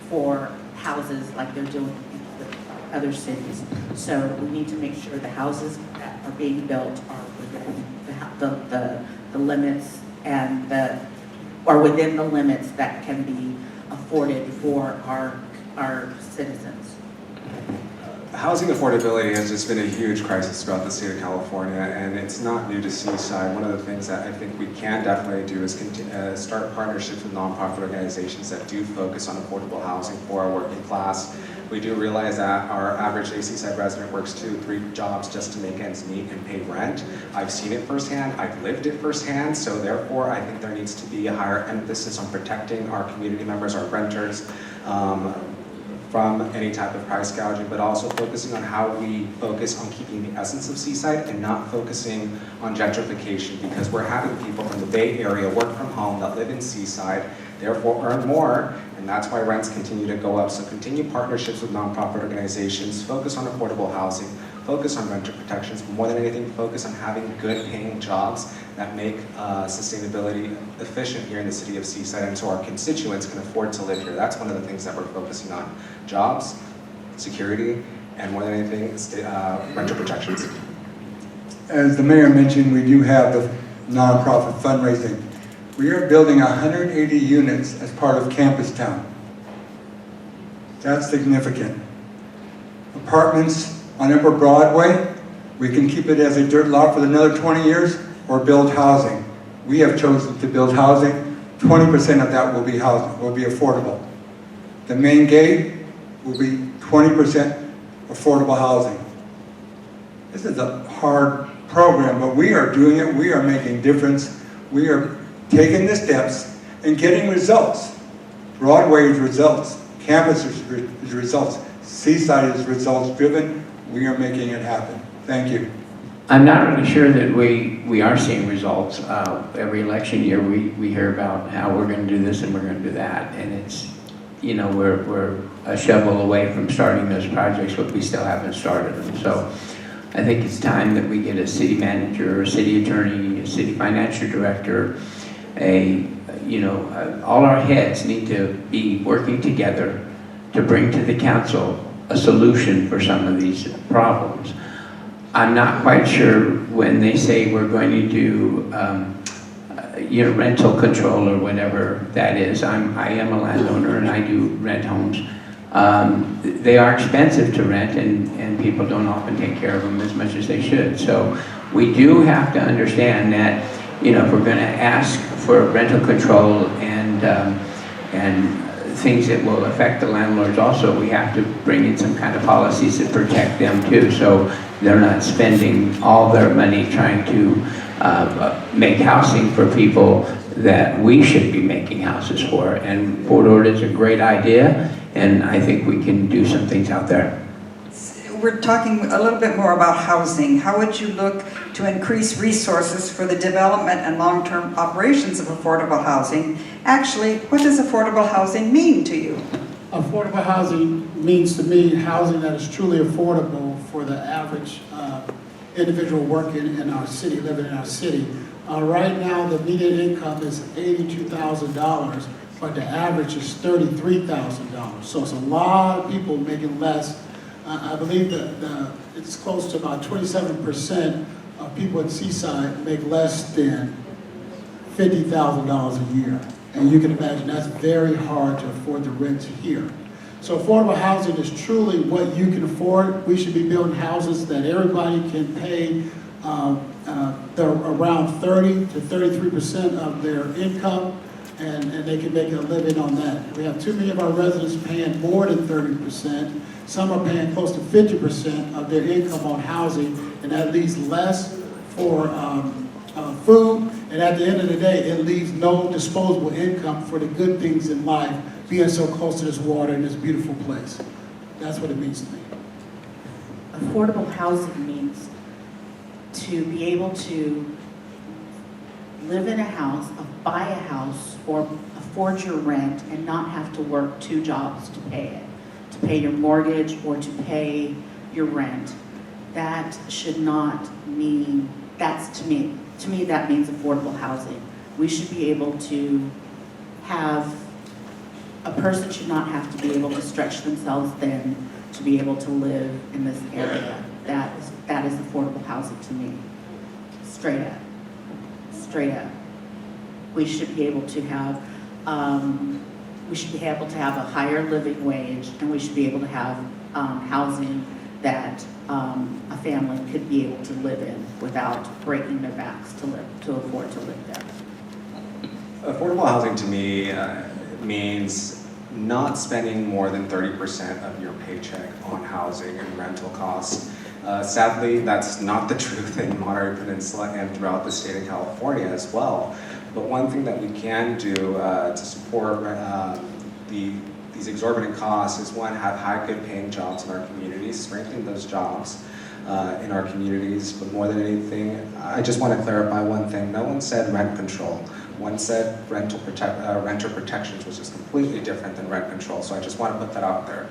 for houses like they're doing with other cities. So we need to make sure the houses that are being built are within the limits and are within the limits that can be afforded for our citizens. Housing affordability has just been a huge crisis throughout the state of California, and it's not new to Seaside. One of the things that I think we can definitely do is start partnerships with nonprofit organizations that do focus on affordable housing for our working class. We do realize that our average Seaside resident works 2-3 jobs just to make ends meet and pay rent. I've seen it firsthand, I've lived it firsthand, so therefore I think there needs to be a higher emphasis on protecting our community members, our renters, from any type of price gouging, but also focusing on how we focus on keeping the essence of Seaside and not focusing on gentrification, because we're having people from the Bay Area work from home that live in Seaside, therefore earn more, and that's why rents continue to go up. So continue partnerships with nonprofit organizations, focus on affordable housing, focus on renter protections, but more than anything, focus on having good paying jobs that make sustainability efficient here in the city of Seaside, and so our constituents can afford to live here. That's one of the things that we're focusing on. Jobs, security, and more than anything, renter protections. As the mayor mentioned, we do have the nonprofit fundraising. We are building 180 units as part of Campus Town. That's significant. Apartments on Upper Broadway, we can keep it as a dirt lot for another 20 years or build housing. We have chosen to build housing. 20% of that will be housing, will be affordable. The main gate will be 20% affordable housing. This is a hard program, but we are doing it. We are making difference. We are taking the steps and getting results. Broadway is results. Campus is results. Seaside is results driven. We are making it happen. Thank you. I'm not really sure that we are seeing results. Every election year we hear about how we're going to do this and we're going to do that, and it's, you know, we're a shovel away from starting those projects, but we still haven't started them. So I think it's time that we get a city manager, a city attorney, a city financial director, all our heads need to be working together to bring to the council a solution for some of these problems. I'm not quite sure when they say we're going to do rental control or whatever that is. I am a landowner and I do rent homes. They are expensive to rent, and people don't often take care of them as much as they should. So we do have to understand that, if we're going to ask for rental control and things that will affect the landlords also, we have to bring in some kind of policies that protect them too, so they're not spending all their money trying to make housing for people that we should be making houses for. And Port Orford is a great idea, and I think we can do some things out there. We're talking a little bit more about housing. How would you look to increase resources for the development and long-term operations of affordable housing? Actually, what does affordable housing mean to you? Affordable housing means to me housing that is truly affordable for the average individual working in our city, living in our city. Right now, the median income is $82,000, but the average is $33,000. So it's a lot of people making less. I believe that it's close to about 27% of people in Seaside make less than $50,000 a year. And you can imagine that's very hard to afford the rent here. So affordable housing is truly what you can afford. We should be building houses that everybody can pay around 30 to 33% of their income. and they can make a living on that. We have too many of our residents paying more than 30%. Some are paying close to 50% of their income on housing, and that leaves less for food, and at the end of the day, it leaves no disposable income for the good things in life, being so close to this water and this beautiful place. That's what it means to me. Affordable housing means to be able to live in a house, buy a house, or afford your rent and not have to work 2 jobs to pay it, to pay your mortgage or to pay your rent. That should not mean, that's to me that means affordable housing. We should be able to have, a person should not have to be able to stretch themselves thin to be able to live in this area. That is affordable housing to me. Straight up. Straight up. We should be able to have a higher living wage, and we should be able to have housing that a family could be able to live in without breaking their backs to afford to live there. Affordable housing to me means not spending more than 30% of your paycheck on housing and rental costs. Sadly, that's not the truth in Monterey Peninsula and throughout the state of California as well. But one thing that we can do to support these exorbitant costs is, one, have high, good paying jobs in our communities, strengthen those jobs in our communities. But more than anything, I just want to clarify one thing. No one said rent control. One said renter protections, which is completely different than rent control. So I just want to put that out there.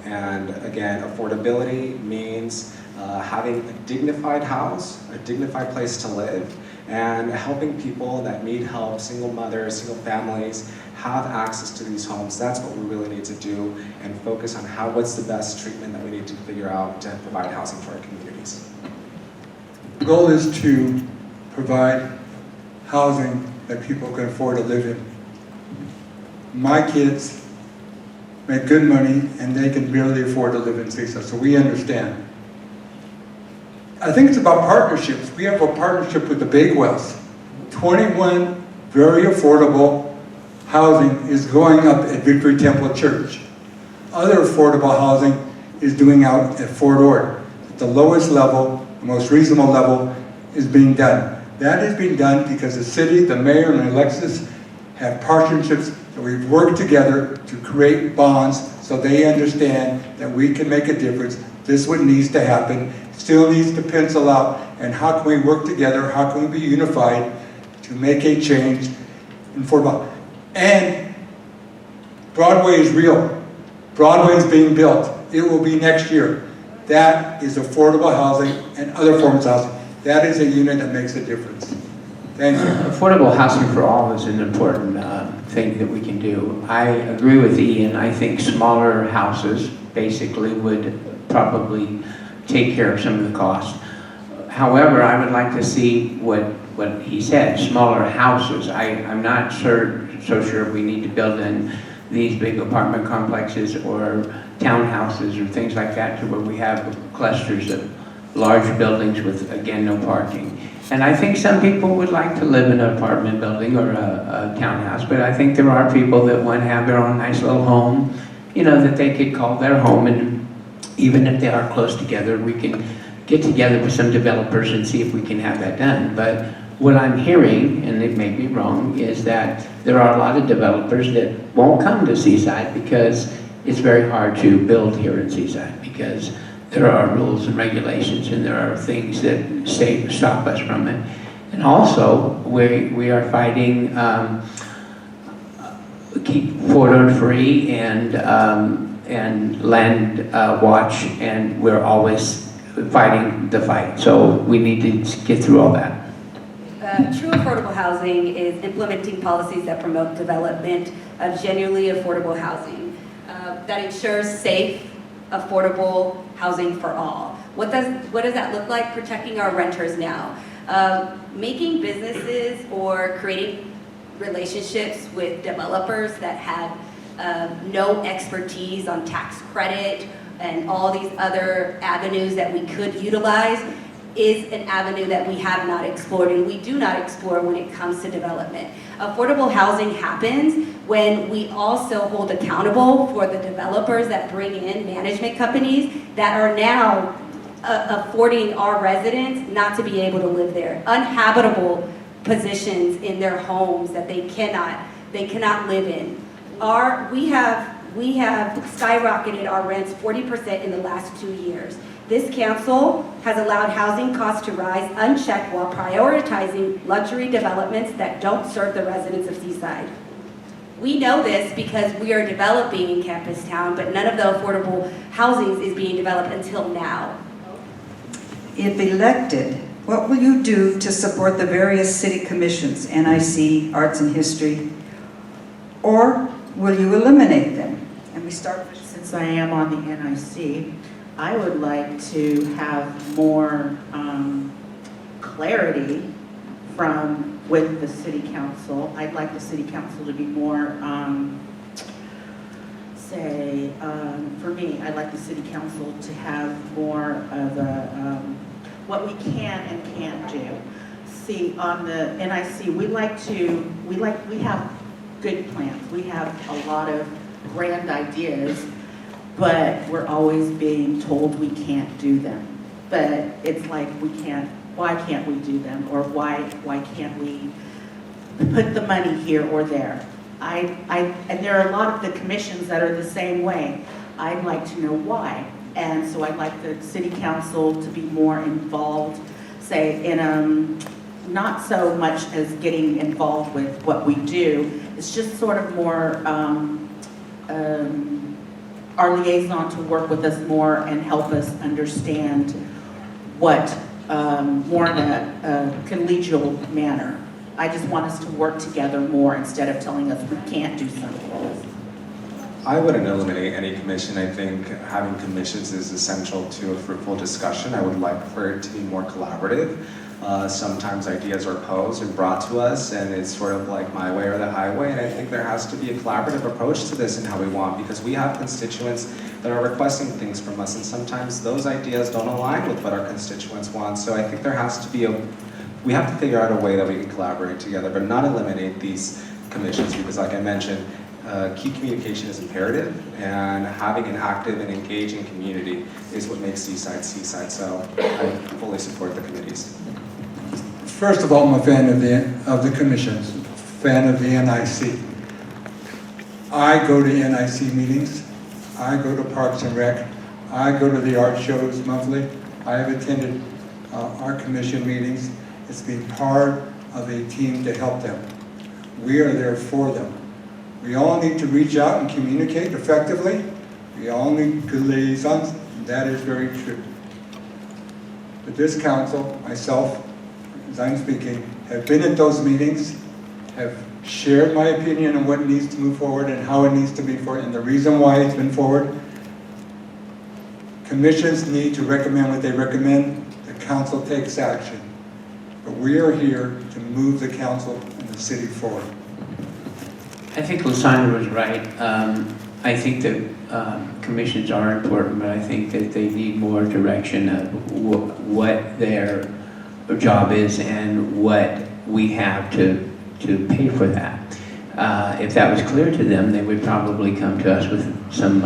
And again, affordability means having a dignified house, a dignified place to live, and helping people that need help, single mothers, single families, have access to these homes. That's what we really need to do, and focus on what's the best treatment that we need to figure out to provide housing for our communities. The goal is to provide housing that people can afford to live in. My kids make good money and they can barely afford to live in Seaside, so we understand. I think it's about partnerships. We have a partnership with the Bakewells. 21 very affordable housing is going up at Victory Temple Church. Other affordable housing is doing out at Fort Ord. At the lowest level, the most reasonable level, is being done. That is being done because the city, the mayor, and Alexis have partnerships that we've worked together to create bonds so they understand that we can make a difference. This is what needs to happen, still needs to pencil out, and how can we work together, how can we be unified to make a change in Fort Lauderdale. And Broadway is real. Broadway is being built. It will be next year. That is affordable housing and other forms of housing. That is a unit that makes a difference. Thank you. Affordable housing for all is an important thing that we can do. I agree with Ian. I think smaller houses basically would probably take care of some of the costs. However, I would like to see what he said, smaller houses. I'm not so sure we need to build in these big apartment complexes or townhouses or things like that to where we have clusters of large buildings with, again, no parking. And I think some people would like to live in an apartment building or a townhouse, but I think there are people that want to have their own nice little home, you know, that they could call their home. And even if they are close together, we can get together with some developers and see if we can have that done. But what I'm hearing, and it may be wrong, is that there are a lot of developers that won't come to Seaside because it's very hard to build here in Seaside, because there are rules and regulations and there are things that stop us from it. And also, we are fighting keep Fort Ord free and land watch, and we're always fighting the fight. So we need to get through all that. True affordable housing is implementing policies that promote development of genuinely affordable housing that ensures safe, affordable housing for all. What does that look like? Protecting our renters now. Making businesses or creating relationships with developers that have no expertise on tax credit and all these other avenues that we could utilize. is an avenue that we have not explored and we do not explore when it comes to development. Affordable housing happens when we also hold accountable for the developers that bring in management companies that are now affording our residents not to be able to live there. Uninhabitable positions in their homes that they cannot live in. We have skyrocketed our rents 40% in the last 2 years. This council has allowed housing costs to rise unchecked while prioritizing luxury developments that don't serve the residents of Seaside. We know this because we are developing in Campus Town, but none of the affordable housing is being developed until now. If elected, what will you do to support the various city commissions, NIC, Arts and History, or will you eliminate them? And we start with, Since I am on the NIC, I would like to have more clarity with the city council. I'd like the city council to be more, for me, I'd like the city council to have more of a, what we can and can't do. See, on the NIC, we have good plans. We have a lot of grand ideas, but we're always being told we can't do them. But it's like why can't we do them? Or why can't we put the money here or there? And there are a lot of the commissions that are the same way. I'd like to know why. And so I'd like the city council to be more involved, say in not so much as getting involved with what we do. It's just sort of more our liaison to work with us more and help us understand what more in a collegial manner. I just want us to work together more instead of telling us we can't do something. I wouldn't eliminate any commission. I think having commissions is essential to a fruitful discussion. I would like for it to be more collaborative. Sometimes ideas are posed and brought to us, and it's sort of like my way or the highway, and I think there has to be a collaborative approach to this and how we want, because we have constituents that are requesting things from us, and sometimes those ideas don't align with what our constituents want. So I think there has to be we have to figure out a way that we can collaborate together, but not eliminate these commissions, because like I mentioned, key communication is imperative, and having an active and engaging community is what makes Seaside Seaside. So I fully support the committees. First of all, I'm a fan of the commissions, fan of the NIC. I go to NIC meetings, I go to Parks and Rec, I go to the art shows monthly. I have attended our commission meetings. It's been part of a team to help them. We are there for them. We all need to reach out and communicate effectively. We all need good liaisons. That is very true. But this council, myself, as I'm speaking, have been at those meetings, have shared my opinion on what needs to move forward and how it needs to be forward and the reason why it's been forward. Commissions need to recommend what they recommend. The council takes action. But we are here to move the council and the city forward. I think Lasandra was right. I think that commissions are important, but I think that they need more direction of what their job is and what we have to pay for that. If that was clear to them, they would probably come to us with some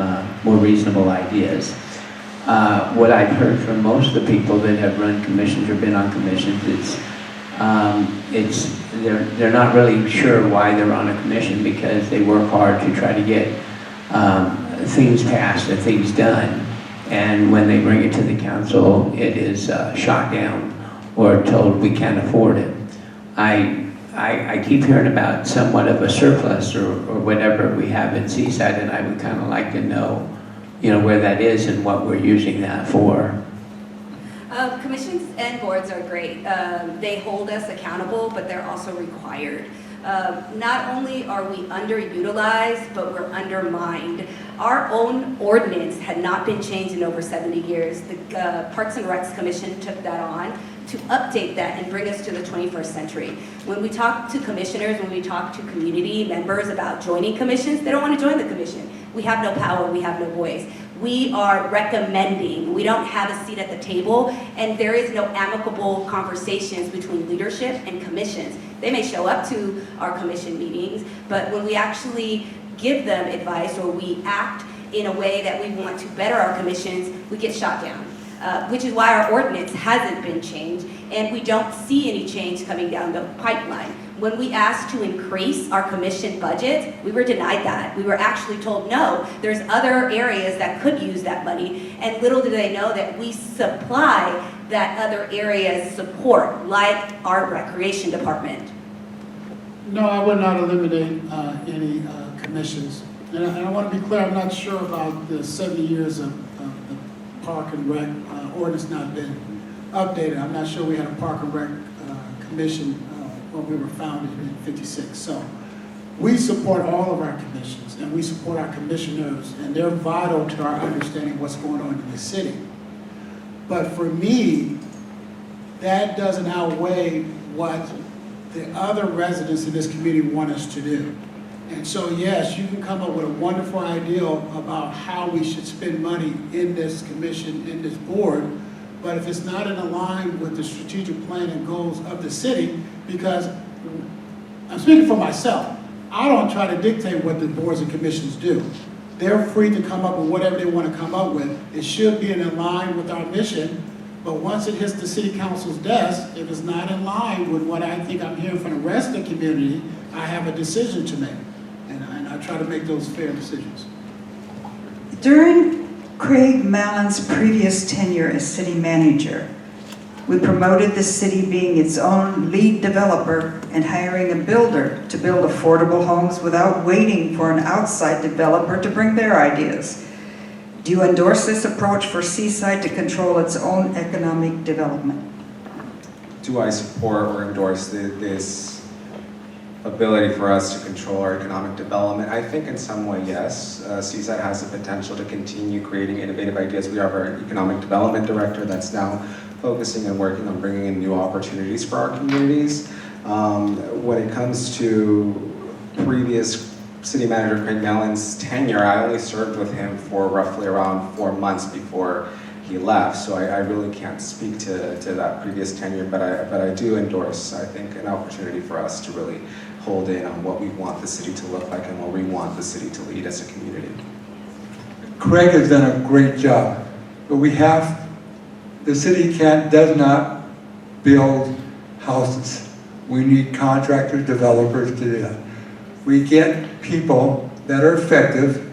more reasonable ideas. What I've heard from most of the people that have run commissions or been on commissions is they're not really sure why they're on a commission, because they work hard to try to get things passed and things done, and when they bring it to the council, it is shot down or told we can't afford it. I keep hearing about somewhat of a surplus or whatever we have in Seaside, and I would kind of like to know, where that is and what we're using that for. Commissions and boards are great. They hold us accountable, but they're also required. Not only are we underutilized, but we're undermined. Our own ordinance had not been changed in over 70 years. The Parks and Recs Commission took that on to update that and bring us to the 21st century. When we talk to commissioners, when we talk to community members about joining commissions, they don't want to join the commission. We have no power, we have no voice. We are recommending. We don't have a seat at the table, and there is no amicable conversations between leadership and commissions. They may show up to our commission meetings, but when we actually give them advice or we act in a way that we want to better our commissions, we get shot down. Which is why our ordinance hasn't been changed, and we don't see any change coming down the pipeline. When we asked to increase our commission budget, we were denied that. We were actually told, no, there's other areas that could use that money, and little do they know that we supply that other area's support, like our recreation department. No, I would not eliminate any commissions. And I want to be clear, I'm not sure about the 70 years of the Park and Rec ordinance not been updated. I'm not sure we had a Park and Rec commission when we were founded in '56. So we support all of our commissions and we support our commissioners, and they're vital to our understanding of what's going on in the city. But for me, that doesn't outweigh what the other residents in this community want us to do. And so, yes, you can come up with a wonderful idea about how we should spend money in this commission, in this board, but if it's not in line with the strategic plan and goals of the city, because I'm speaking for myself, I don't try to dictate what the boards and commissions do. They're free to come up with whatever they want to come up with. It should be in line with our mission, but once it hits the city council's desk, if it's not in line with what I think I'm hearing from the rest of the community, I have a decision to make. And I try to make those fair decisions. During Craig Mallon's previous tenure as city manager, we promoted the city being its own lead developer and hiring a builder to build affordable homes without waiting for an outside developer to bring their ideas. Do you endorse this approach for Seaside to control its own economic development? Do I support or endorse this ability for us to control our economic development? I think in some way, yes. Seaside has the potential to continue creating innovative ideas. We have our economic development director that's now focusing and working on bringing in new opportunities for our communities. When it comes to previous city manager Craig Mellon's tenure, I only served with him for roughly around 4 months before he left, so I really can't speak to that previous tenure, but I do endorse, I think, an opportunity for us to really hold in on what we want the city to look like and what we want the city to lead as a community. Craig has done a great job, but the city does not build houses. We need contractors, developers to do that. We get people that are effective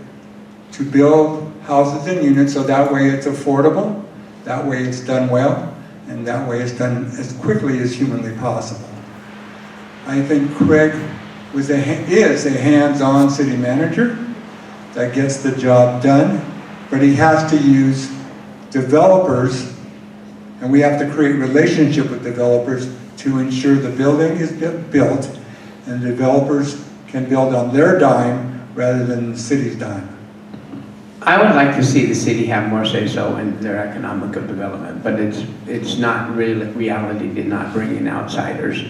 to build houses and units, so that way it's affordable, that way it's done well, and that way it's done as quickly as humanly possible. I think Craig is a hands-on city manager that gets the job done, but he has to use developers, and we have to create relationship with developers to ensure the building is built and the developers can build on their dime rather than the city's dime. I would like to see the city have more say-so in their economic development, but it's not really reality to not bring in outsiders.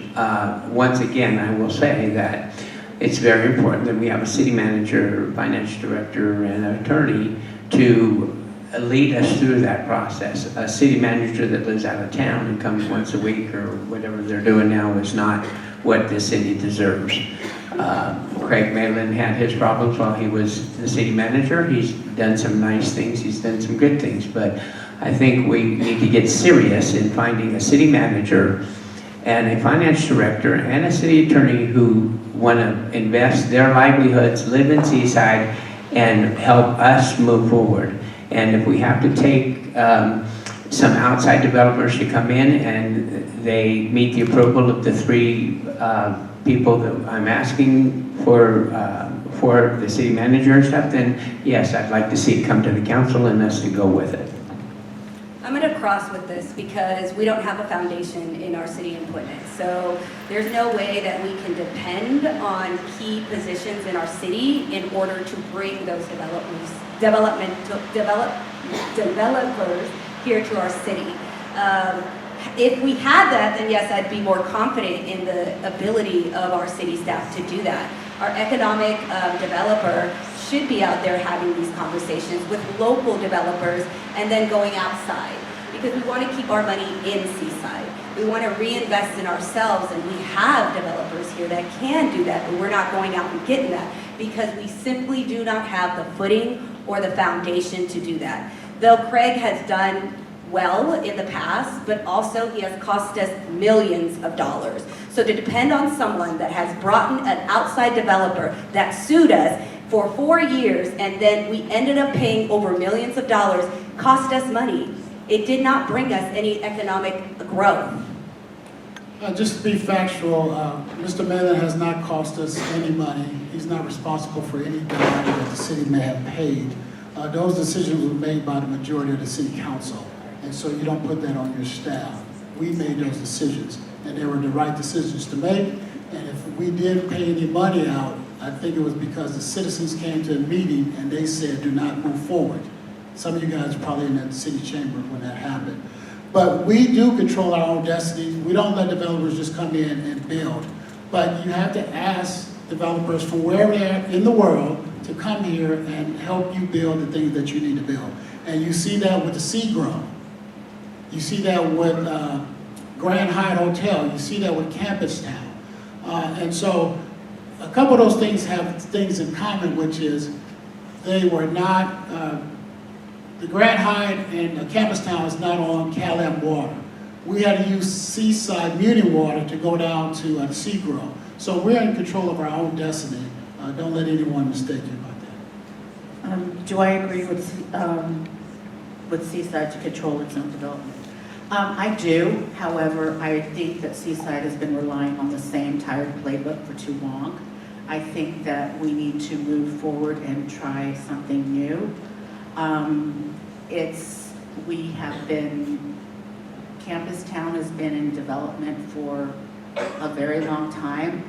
Once again, I will say that it's very important that we have a city manager, financial director, and an attorney to lead us through that process. A city manager that lives out of town and comes once a week or whatever they're doing now is not what the city deserves. Craig Malin had his problems while he was the city manager. He's done some nice things, he's done some good things, but I think we need to get serious in finding a city manager and a finance director and a city attorney who want to invest their livelihoods, live in Seaside, and help us move forward. And if we have to take some outside developers to come in and they meet the approval of the three people that I'm asking for the city manager and stuff, then yes, I'd like to see it come to the council and us to go with it. I'm going to cross with this because we don't have a foundation in our city employment. So there's no way that we can depend on key positions in our city in order to bring those developers here to our city. If we had that, then yes, I'd be more confident in the ability of our city staff to do that. Our economic developer should be out there having these conversations with local developers and then going outside. Because we want to keep our money in Seaside. We want to reinvest in ourselves, and we have developers here that can do that, but we're not going out and getting that because we simply do not have the footing or the foundation to do that. Though Craig has done well in the past, but also he has cost us millions of dollars. So to depend on someone that has brought in an outside developer that sued us for 4 years and then we ended up paying over millions of dollars cost us money. It did not bring us any economic growth. Just to be factual, Mr. Miller has not cost us any money. He's not responsible for any dollar that the city may have paid. Those decisions were made by the majority of the city council, and so you don't put that on your staff. We made those decisions, and they were the right decisions to make, and if we did pay any money out, I think it was because the citizens came to a meeting and they said, do not move forward. Some of you guys are probably in that city chamber when that happened. But we do control our own destiny. We don't let developers just come in and build. But you have to ask developers from wherever they're in the world to come here and help you build the things that you need to build. And you see that with the Seagrown. You see that with Grand Hyatt Hotel. You see that with Campus Town. And so a couple of those things have things in common, which is they were not, the Grand Hyatt and Campus Town is not on CalAm water. We had to use Seaside Muni water to go down to the Seagrown. So we're in control of our own destiny. Don't let anyone mistake you about that. Do I agree with Seaside to control its own development? I do. However, I think that Seaside has been relying on the same tired playbook for too long. I think that we need to move forward and try something new. Campus Town has been in development for a very long time,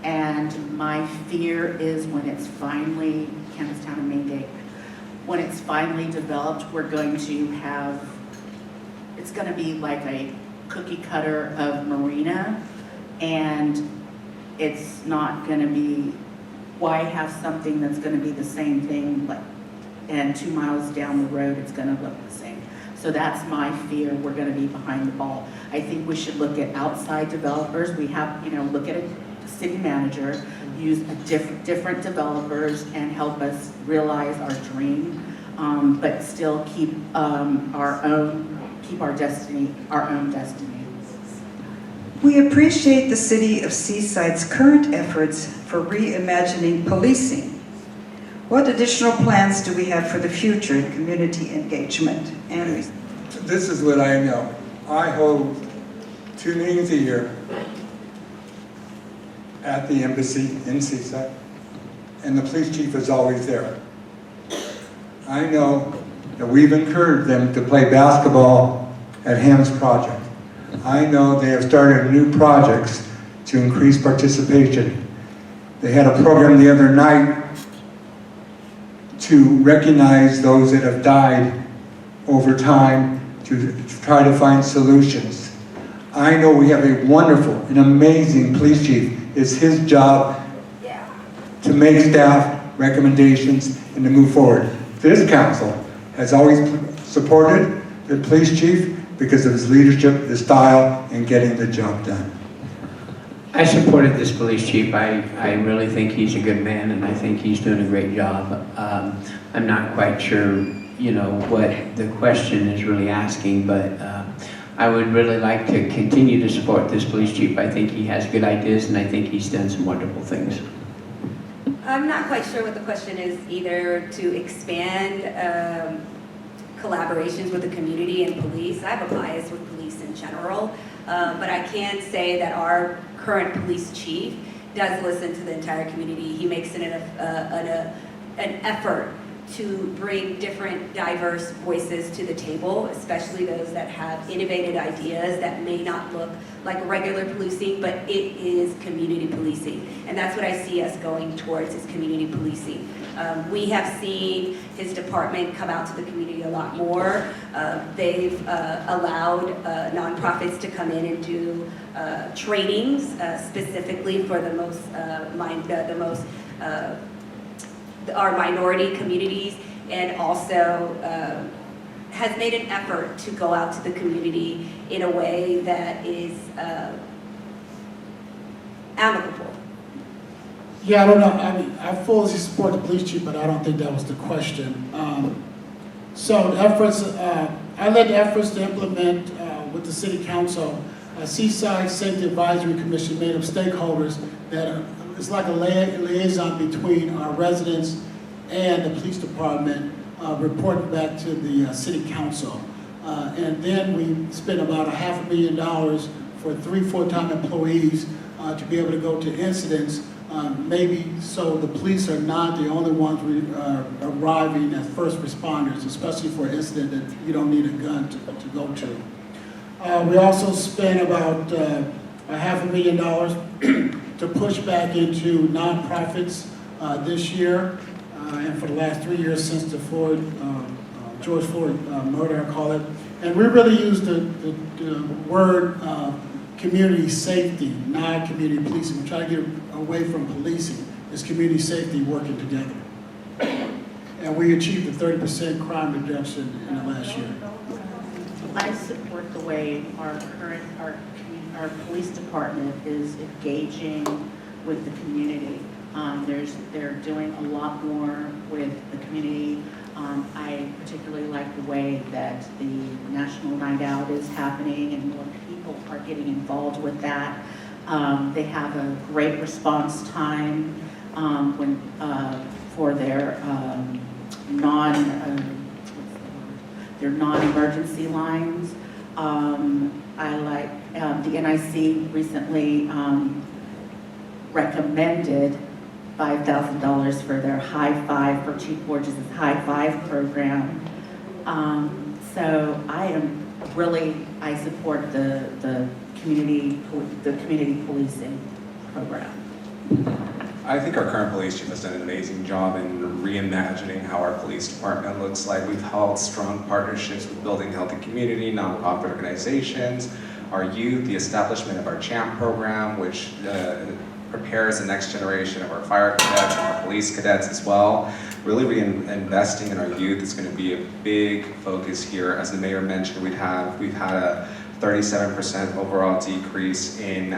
and my fear is when it's finally, Campus Town and Main Gate, when it's finally developed, we're going to have, it's going to be like a cookie cutter of marina, and it's not going to be, why have something that's going to be the same thing, and 2 miles down the road it's going to look the same. So that's my fear. We're going to be behind the ball. I think we should look at outside developers. We have, look at a city manager, use different developers and help us realize our dream, but still keep our own destiny. We appreciate the City of Seaside's current efforts for reimagining policing. What additional plans do we have for the future in community engagement? And This is what I know. I hold 2 meetings a year at the embassy in Seaside, and the police chief is always there. I know that we've encouraged them to play basketball at Ham's Project. I know they have started new projects to increase participation. They had a program the other night to recognize those that have died over time, to try to find solutions. I know we have a wonderful and amazing police chief. It's his job to make staff recommendations and to move forward. This council has always supported the police chief because of his leadership, his style, and getting the job done. I supported this police chief. I really think he's a good man, and I think he's doing a great job. I'm not quite sure, what the question is really asking, but I would really like to continue to support this police chief. I think he has good ideas, and I think he's done some wonderful things. I'm not quite sure what the question is either, to expand collaborations with the community and police. I have a bias with police in general, but I can say that our current police chief does listen to the entire community. He makes an effort to bring different diverse voices to the table, especially those that have innovative ideas that may not look like regular policing, but it is community policing. And that's what I see us going towards, is community policing. We have seen his department come out to the community a lot more. They've allowed nonprofits to come in and do trainings specifically for the most our minority communities, and also has made an effort to go out to the community in a way that is amicable. Yeah, I don't know. I mean, I fully support the police chief, but I don't think that was the question. So the efforts, I led the efforts to implement with the city council a Seaside Safety Advisory Commission made of stakeholders that it's like a liaison between our residents and the police department, reporting back to the city council. And then we spent about $500,000 for 3 full-time employees to be able to go to incidents, maybe so the police are not the only ones arriving as first responders, especially for an incident that you don't need a gun to go to. We also spent about $500,000 to push back into nonprofits this year, and for the last 3 years since the George Floyd murder, I call it. And we really use the word community safety, not community policing. We try to get away from policing. It's community safety working together. And we achieved a 30% crime reduction in the last year. I support the way our police department is engaging with the community. They're doing a lot more with the community. I particularly like the way that the National Night Out is happening and more people are getting involved with that. They have a great response time for their non-emergency lines. I like the NIC recently recommended $5,000 for their High Five for Chief Borges' High Five program. So I support the community policing program. I think our current police chief has done an amazing job in reimagining how our police department looks like. We've held strong partnerships with Building Healthy Community, nonprofit organizations, our youth, the establishment of our CHAMP program, which prepares the next generation of our fire cadets and our police cadets as well. Really reinvesting in our youth is going to be a big focus here. As the mayor mentioned, we've had a 37% overall decrease in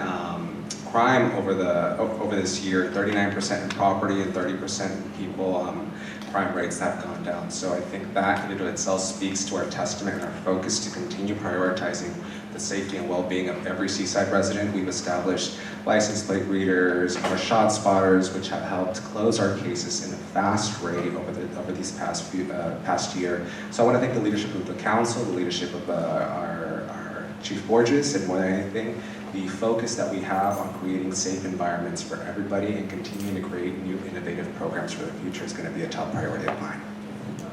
crime over this year, 39% in property and 30% in people. Crime rates have gone down. So I think that in and of itself speaks to our testament and our focus to continue prioritizing the safety and well-being of every Seaside resident. We've established license plate readers, our shot spotters, which have helped close our cases in a fast rate over these past year. So I want to thank the leadership of the council, the leadership of our Chief Borges, and more than anything, the focus that we have on creating safe environments for everybody and continuing to create new innovative programs for the future is going to be a top priority of mine.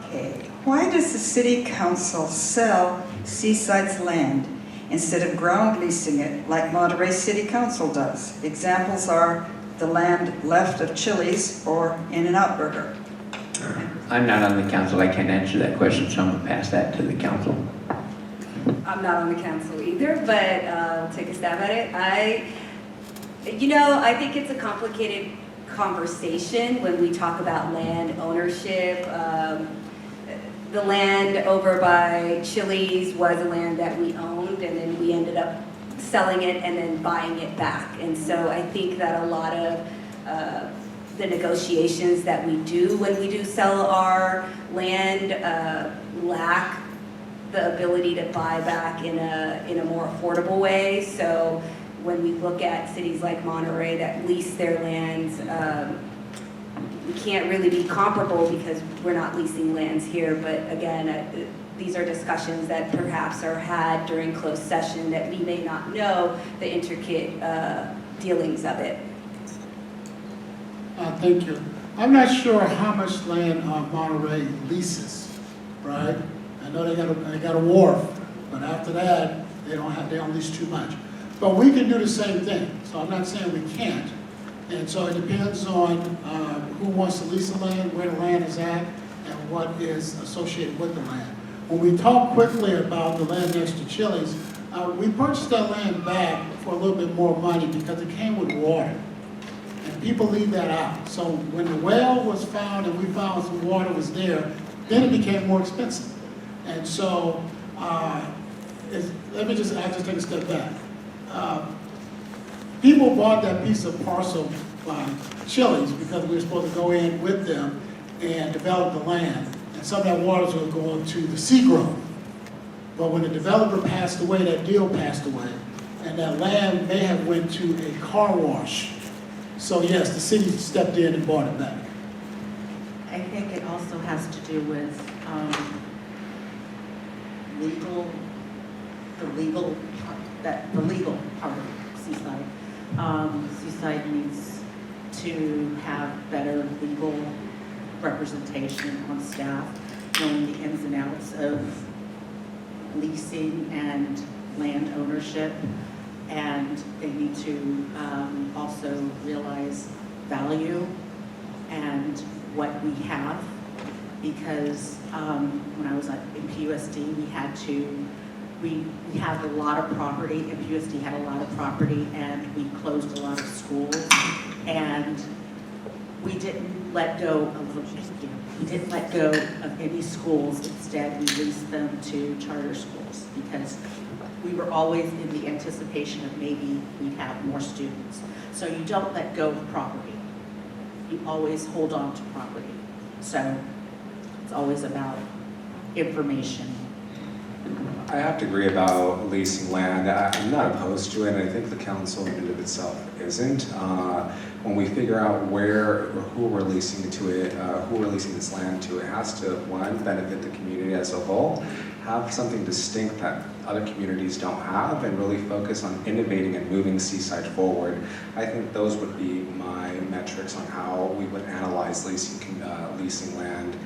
Okay. Why does the city council sell Seaside's land instead of ground leasing it like Monterey City Council does? Examples are the land left of Chili's or In-N-Out Burger. I'm not on the council. I can't answer that question, so I'm going to pass that to the council. I'm not on the council either, but I'll take a stab at it. I think it's a complicated conversation when we talk about land ownership. The land over by Chili's was a land that we owned, and then we ended up selling it and then buying it back. And so I think that a lot of the negotiations that we do when we do sell our land lack the ability to buy back in a more affordable way. So when we look at cities like Monterey that lease their lands, we can't really be comparable because we're not leasing lands here. But again, these are discussions that perhaps are had during closed session that we may not know the intricate dealings of it. Thank you. I'm not sure how much land Monterey leases, right? I know they got a wharf, but after that, they don't lease too much. But we can do the same thing, so I'm not saying we can't. And so it depends on who wants to lease the land, where the land is at, and what is associated with the land. When we talk quickly about the land next to Chili's, we purchased that land back for a little bit more money because it came with water. And people leave that out. So when the well was found and we found some water was there, then it became more expensive. And so, I'll just take a step back. People bought that piece of parcel by Chili's because we were supposed to go in with them and develop the land. And some of that water was going to go into the Seagrove. But when the developer passed away, that deal passed away, and that land may have went to a car wash. So yes, the city stepped in and bought it back. I think it also has to do with the legal part of Seaside. Seaside needs to have better legal representation on staff, knowing the ins and outs of leasing and land ownership. And they need to also realize value and what we have, because when I was in PUSD, we had a lot of property, and PUSD had a lot of property, and we closed a lot of schools, and we didn't let go of any schools. Instead, we leased them to charter schools because we were always in the anticipation of maybe we'd have more students. So you don't let go of property. You always hold on to property. So it's always about information. I have to agree about leasing land. I'm not opposed to it, and I think the council in and of itself isn't. When we figure out where or who we're leasing this land to, it has to, one, benefit the community as a whole, have something distinct that other communities don't have, and really focus on innovating and moving Seaside forward. I think those would be my metrics on how we would analyze leasing land.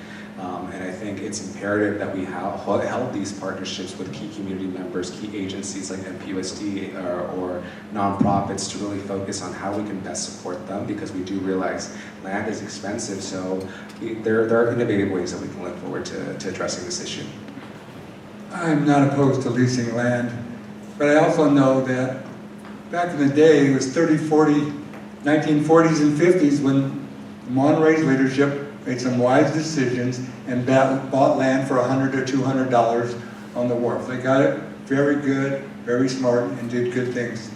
And I think it's imperative that we have held these partnerships with key community members, key agencies like MPUSD or nonprofits to really focus on how we can best support them, because we do realize land is expensive. So there are innovative ways that we can look forward to addressing this issue. I'm not opposed to leasing land, but I also know that back in the day, it was 1940s and 50s when Monterey's leadership made some wise decisions and bought land for $100 or $200 on the wharf. They got it very good, very smart, and did good things.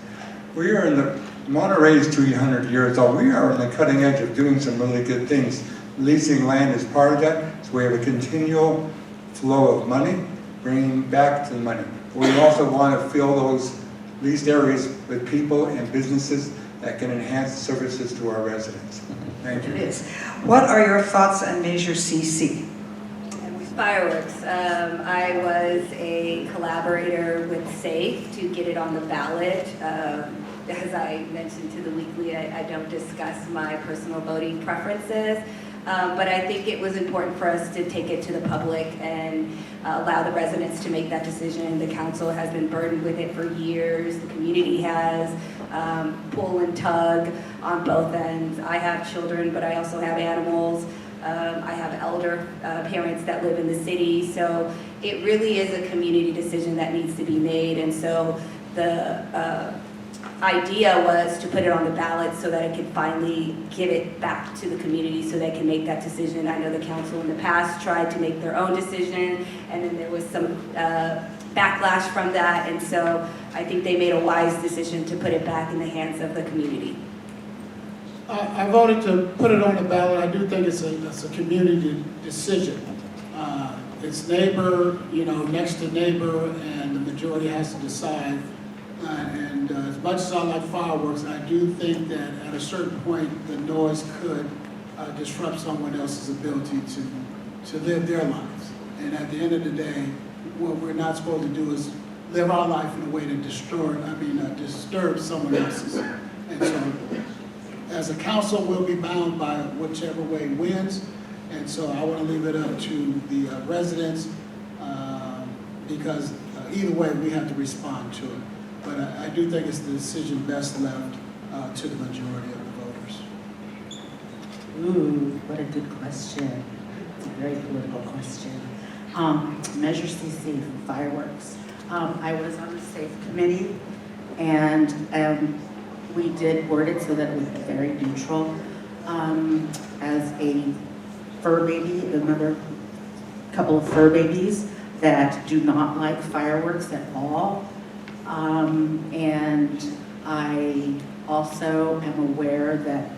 We are Monterey is 200 years old. We are on the cutting edge of doing some really good things. Leasing land is part of that, so we have a continual flow of money, bringing back to the money. We also want to fill those leased areas with people and businesses that can enhance services to our residents. Thank you. It is. What are your thoughts on Measure CC? Fireworks. I was a collaborator with SAFE to get it on the ballot. As I mentioned to the weekly, I don't discuss my personal voting preferences, but I think it was important for us to take it to the public and allow the residents to make that decision. The council has been burdened with it for years. The community has. Pull and tug on both ends. I have children, but I also have animals. I have elder parents that live in the city. So it really is a community decision that needs to be made. And so the idea was to put it on the ballot so that it could finally give it back to the community so they can make that decision. I know the council in the past tried to make their own decision, and then there was some backlash from that, and so I think they made a wise decision to put it back in the hands of the community. I voted to put it on the ballot. I do think it's a community decision. It's neighbor, next to neighbor, and the majority has to decide. And as much as I like fireworks, I do think that at a certain point, the noise could disrupt someone else's ability to live their lives. And at the end of the day, what we're not supposed to do is live our life in a way that disturb someone else's. And so, as a council, we'll be bound by whichever way wins. And so I want to leave it up to the residents because either way, we have to respond to it. But I do think it's the decision best left to the majority of the voters. Ooh, what a good question. It's a very political question. Measure CC for fireworks. I was on the SAFE committee, and we did word it so that it was very neutral. As a fur baby, another couple of fur babies that do not like fireworks at all. And I also am aware that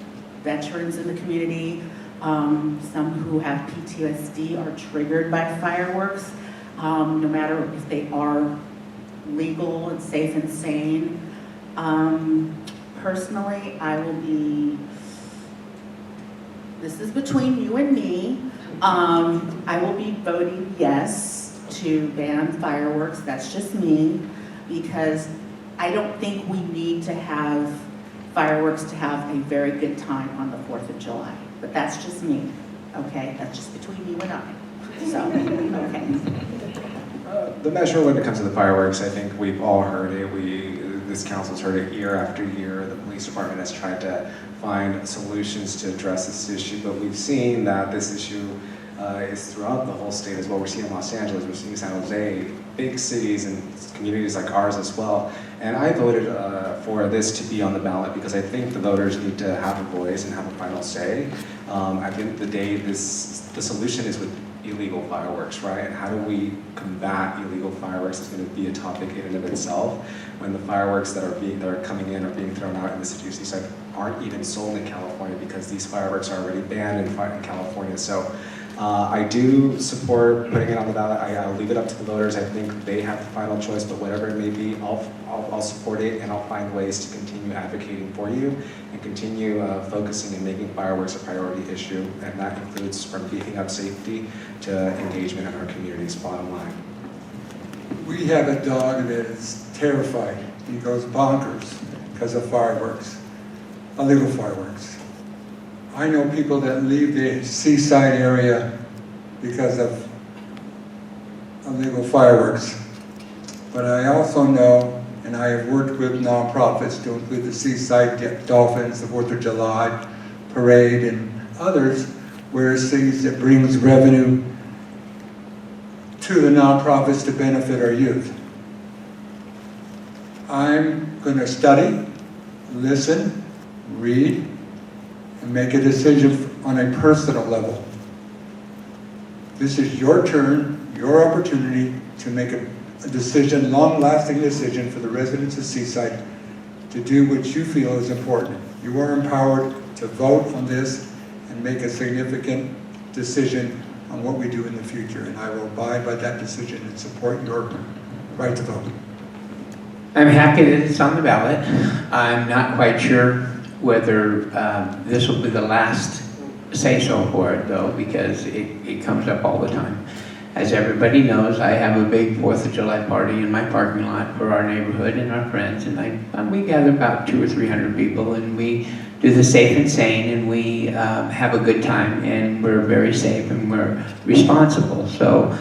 veterans in the community, some who have PTSD, are triggered by fireworks, no matter if they are legal and safe and sane. Personally, I will be, this is between you and me, I will be voting yes to ban fireworks. That's just me, because I don't think we need to have fireworks to have a very good time on the 4th of July. But that's just me, okay? That's just between you and I. So, okay. The measure when it comes to the fireworks, I think we've all heard it. This council's heard it year after year. The police department has tried to find solutions to address this issue, but we've seen that this issue is throughout the whole state as well. We're seeing Los Angeles, we're seeing San Jose, big cities and communities like ours as well. And I voted for this to be on the ballot because I think the voters need to have a voice and have a final say. At the end of the day, the solution is with illegal fireworks, right? And how do we combat illegal fireworks is going to be a topic in and of itself. When the fireworks that are coming in or being thrown out in the city of Seaside aren't even sold in California because these fireworks are already banned in California. So I do support putting it on the ballot. I'll leave it up to the voters. I think they have the final choice, but whatever it may be, I'll support it, and I'll find ways to continue advocating for you and continue focusing and making fireworks a priority issue. And that includes from beefing up safety to engagement in our communities, bottom line. We have a dog that is terrified. He goes bonkers because of fireworks, illegal fireworks. I know people that leave the Seaside area because of illegal fireworks. But I also know, and I have worked with nonprofits to include the Seaside Dolphins, the 4th of July Parade, and others, where it brings revenue to the nonprofits to benefit our youth. I'm going to study, listen, read, and make a decision on a personal level. This is your turn, your opportunity to make a decision, long-lasting decision for the residents of Seaside to do what you feel is important. You are empowered to vote on this and make a significant decision on what we do in the future, and I will abide by that decision and support your right to vote. I'm happy that it's on the ballot. I'm not quite sure whether this will be the last say-so for it, though, because it comes up all the time. As everybody knows, I have a big 4th of July party in my parking lot for our neighborhood and our friends, and we gather about 200 or 300 people, and we do the safe and sane, and we have a good time, and we're very safe and we're responsible. So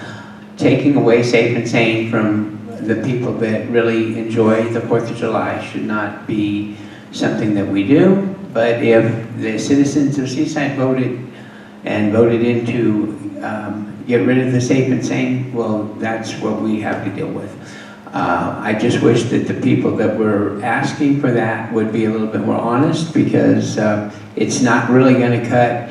taking away safe and sane from the people that really enjoy the 4th of July should not be something that we do. But if the citizens of Seaside voted in to get rid of the safe and sane, well, that's what we have to deal with. I just wish that the people that were asking for that would be a little bit more honest, because it's not really going to cut,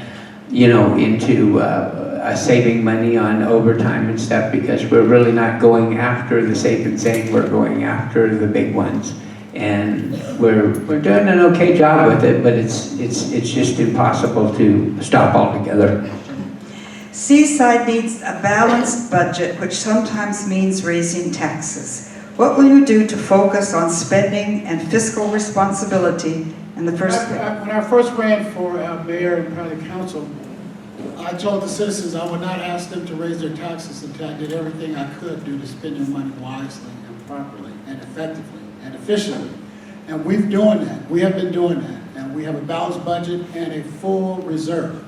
into saving money on overtime and stuff, because we're really not going after the safe and sane. We're going after the big ones, and we're doing an okay job with it, but it's just impossible to stop altogether. Seaside needs a balanced budget, which sometimes means raising taxes. What will you do to focus on spending and fiscal responsibility in the first place? When I first ran for mayor and part of the council, I told the citizens I would not ask them to raise their taxes until I did everything I could do to spend their money wisely and properly and effectively and efficiently. And we've doing that. We have been doing that. And we have a balanced budget and a full reserve.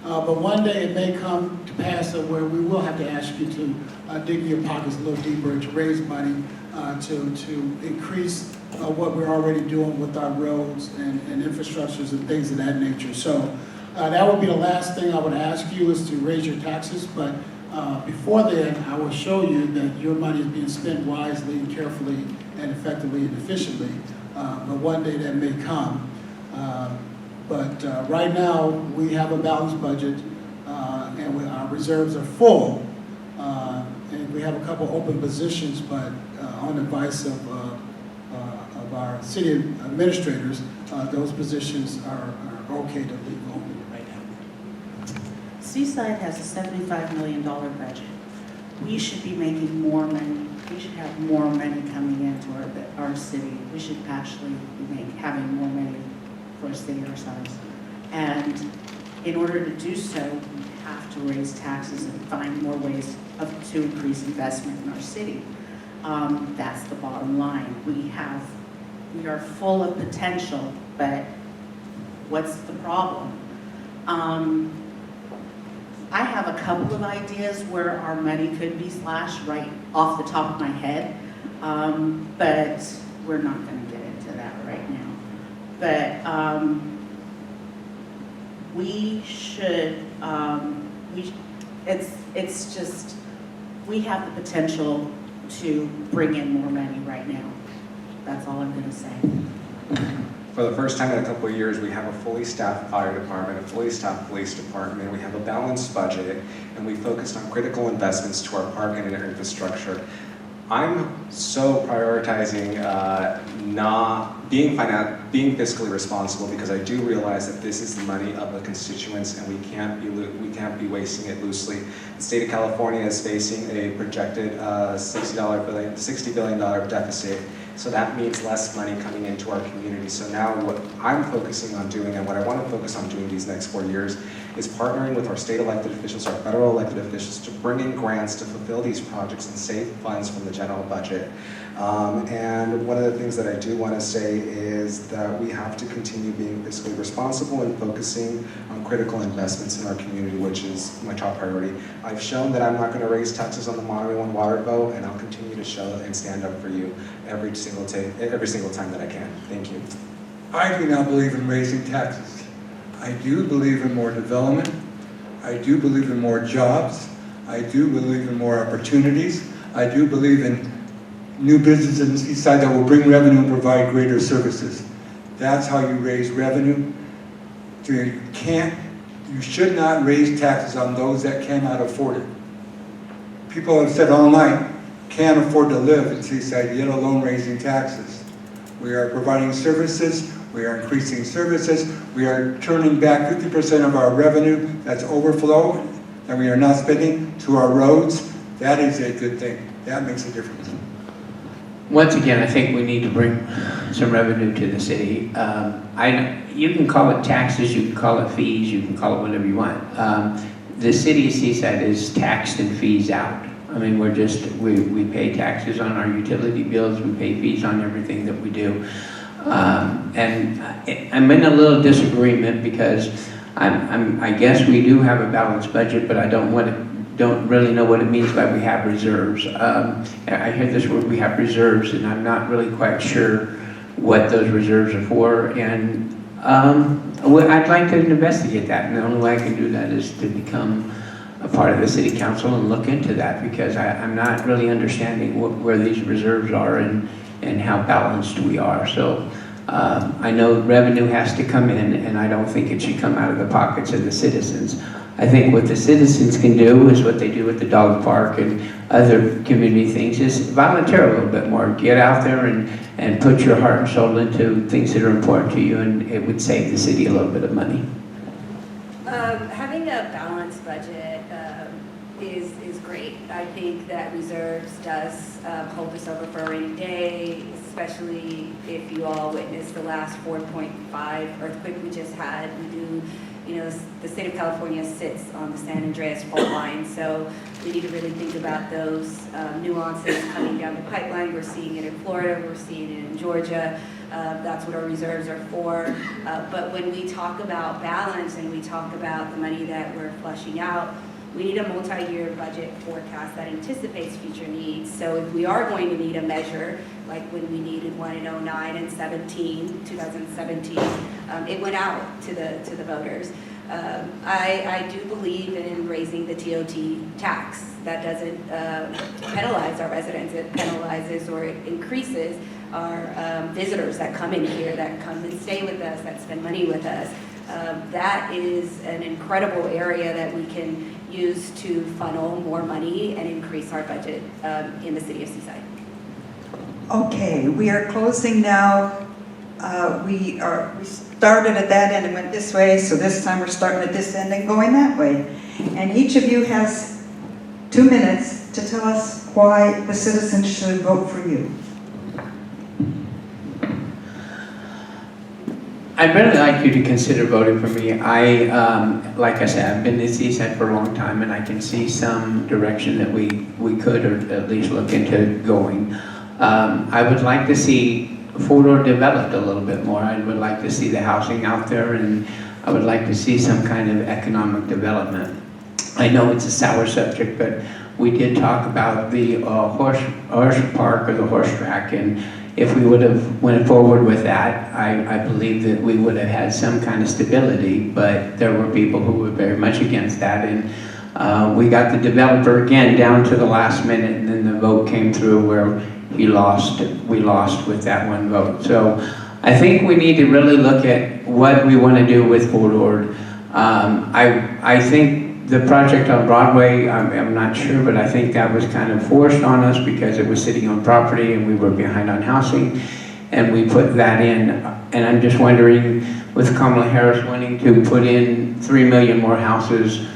But one day it may come to pass where we will have to ask you to dig your pockets a little deeper to raise money to increase what we're already doing with our roads and infrastructures and things of that nature. So that would be the last thing I would ask you, is to raise your taxes. But before then, I will show you that your money is being spent wisely and carefully and effectively and efficiently but one day that may come. But right now, we have a balanced budget, and our reserves are full. And we have a couple open positions, but on advice of our city administrators, those positions are okay to leave open right now. Seaside has a $75 million budget. We should be making more money. We should have more money coming into our city. We should actually be having more money for a city our size. And in order to do so, we have to raise taxes and find more ways to increase investment in our city. That's the bottom line. We are full of potential, but what's the problem? I have a couple of ideas where our money could be slashed right off the top of my head, but we're not going to get into that right now. But we should, it's just, we have the potential to bring in more money right now. That's all I'm going to say. For the first time in a couple of years, we have a fully staffed fire department, a fully staffed police department, we have a balanced budget, and we focused on critical investments to our park and our infrastructure. I'm so prioritizing being fiscally responsible, because I do realize that this is the money of the constituents, and we can't be wasting it loosely. The state of California is facing a projected $60 billion deficit. So that means less money coming into our community. So now what I'm focusing on doing, and what I want to focus on doing these next 4 years, is partnering with our state elected officials, our federal elected officials, to bring in grants to fulfill these projects and save funds from the general budget. And one of the things that I do want to say is that we have to continue being fiscally responsible and focusing on critical investments in our community, which is my top priority. I've shown that I'm not going to raise taxes on the Monterey and water vote, and I'll continue to show and stand up for you every single time that I can. Thank you. I do not believe in raising taxes. I do believe in more development. I do believe in more jobs. I do believe in more opportunities. I do believe in new businesses in Seaside that will bring revenue and provide greater services. That's how you raise revenue. You should not raise taxes on those that cannot afford it. People have said all night, can't afford to live in Seaside, yet alone raising taxes. We are providing services, we are increasing services, we are turning back 50% of our revenue that's overflow that we are not spending to our roads. That is a good thing. That makes a difference. Once again, I think we need to bring some revenue to the city. You can call it taxes, you can call it fees, you can call it whatever you want. The city of Seaside is taxed and fees out. I mean, we pay taxes on our utility bills, we pay fees on everything that we do. And I'm in a little disagreement because I guess we do have a balanced budget, but I don't really know what it means by we have reserves. I hear this word, we have reserves, and I'm not really quite sure what those reserves are for. And I'd like to investigate that, and the only way I can do that is to become a part of the city council and look into that, because I'm not really understanding where these reserves are and how balanced we are. So I know revenue has to come in, and I don't think it should come out of the pockets of the citizens. I think what the citizens can do is what they do at the dog park and other community things, is volunteer a little bit more. Get out there and put your heart and soul into things that are important to you, and it would save the city a little bit of money. Having a balanced budget is great. I think that reserves does hold us over for a rainy day, especially if you all witnessed the last 4.5 earthquake we just had. We do, the state of California sits on the San Andreas fault line, so we need to really think about those nuances coming down the pipeline. We're seeing it in Florida, we're seeing it in Georgia. That's what our reserves are for. But when we talk about balance and we talk about the money that we're flushing out, we need a multi-year budget forecast that anticipates future needs. So if we are going to need a measure, like when we needed one in 2009 and 2017, it went out to the voters. I do believe in raising the TOT tax. That doesn't penalize our residents, it penalizes or it increases our visitors that come in here, that come and stay with us, that spend money with us. That is an incredible area that we can use to funnel more money and increase our budget in the city of Seaside. Okay, we are closing now. We started at that end and went this way, so this time we're starting at this end and going that way. And each of you has 2 minutes to tell us why the citizens should vote for you. I'd really like you to consider voting for me. Like I said, I've been to Seaside for a long time, and I can see some direction that we could, or at least look into going. I would like to see Fort developed a little bit more. I would like to see the housing out there, and I would like to see some kind of economic development. I know it's a sour subject, but we did talk about the horse park or the horse track, and if we would have went forward with that, I believe that we would have had some kind of stability, but there were people who were very much against that, and we got the developer again down to the last minute, and then the vote came through where we lost with that one vote. So I think we need to really look at what we want to do with Fort Ord. I think the project on Broadway, I'm not sure, but I think that was kind of forced on us because it was sitting on property and we were behind on housing, and we put that in. And I'm just wondering, with Kamala Harris wanting to put in 3 million more houses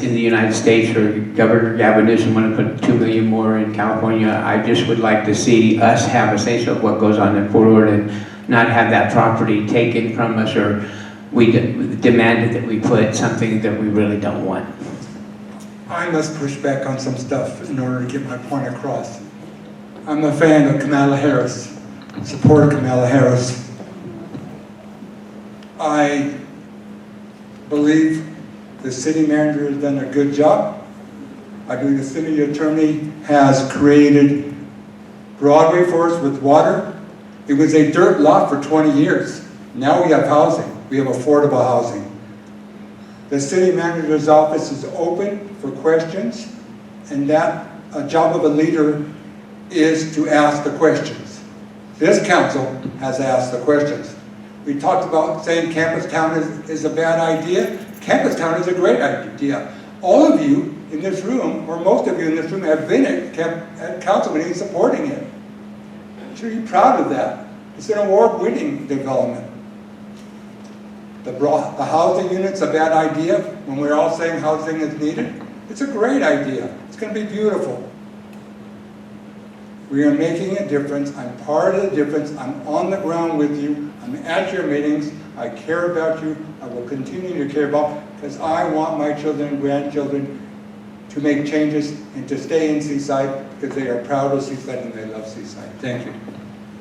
in the United States, or Governor Gavin Newsom want to put 2 million more in California, I just would like to see us have a say-so of what goes on in Fort Ord and not have that property taken from us, or we demanded that we put something that we really don't want. I must push back on some stuff in order to get my point across. I'm a fan of Kamala Harris, support Kamala Harris. I believe the city manager has done a good job. I believe the city attorney has created Broadway for us with water. It was a dirt lot for 20 years. Now we have housing. We have affordable housing. The city manager's office is open for questions, and that a job of a leader is to ask the questions. This council has asked the questions. We talked about saying Campus Town is a bad idea. Campus Town is a great idea. All of you in this room, or most of you in this room, have been at council meetings supporting it. You should be proud of that. It's an award-winning development. The housing unit's a bad idea when we're all saying housing is needed. It's a great idea. It's going to be beautiful. We are making a difference. I'm part of the difference. I'm on the ground with you. I'm at your meetings. I care about you. I will continue to care about, because I want my children and grandchildren to make changes and to stay in Seaside, because they are proud of Seaside and they love Seaside. Thank you.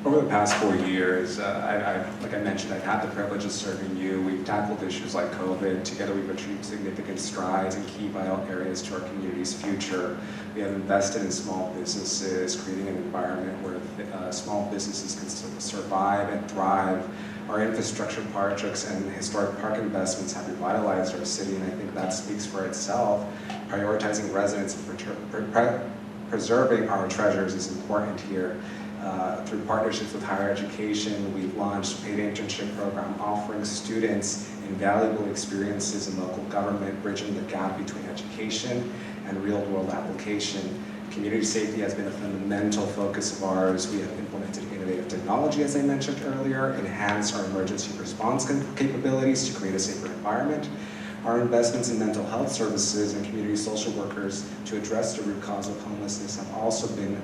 Over the past 4 years, like I mentioned, I've had the privilege of serving you. We've tackled issues like COVID. Together we've achieved significant strides in key vital areas to our community's future. We have invested in small businesses, creating an environment where small businesses can survive and thrive. Our infrastructure projects and historic park investments have revitalized our city, and I think that speaks for itself. Prioritizing residents and preserving our treasures is important here. Through partnerships with higher education, we've launched a paid internship program offering students invaluable experiences in local government, bridging the gap between education and real-world application. Community safety has been a fundamental focus of ours. We have implemented innovative technology, as I mentioned earlier, enhanced our emergency response capabilities to create a safer environment. Our investments in mental health services and community social workers to address the root cause of homelessness have also been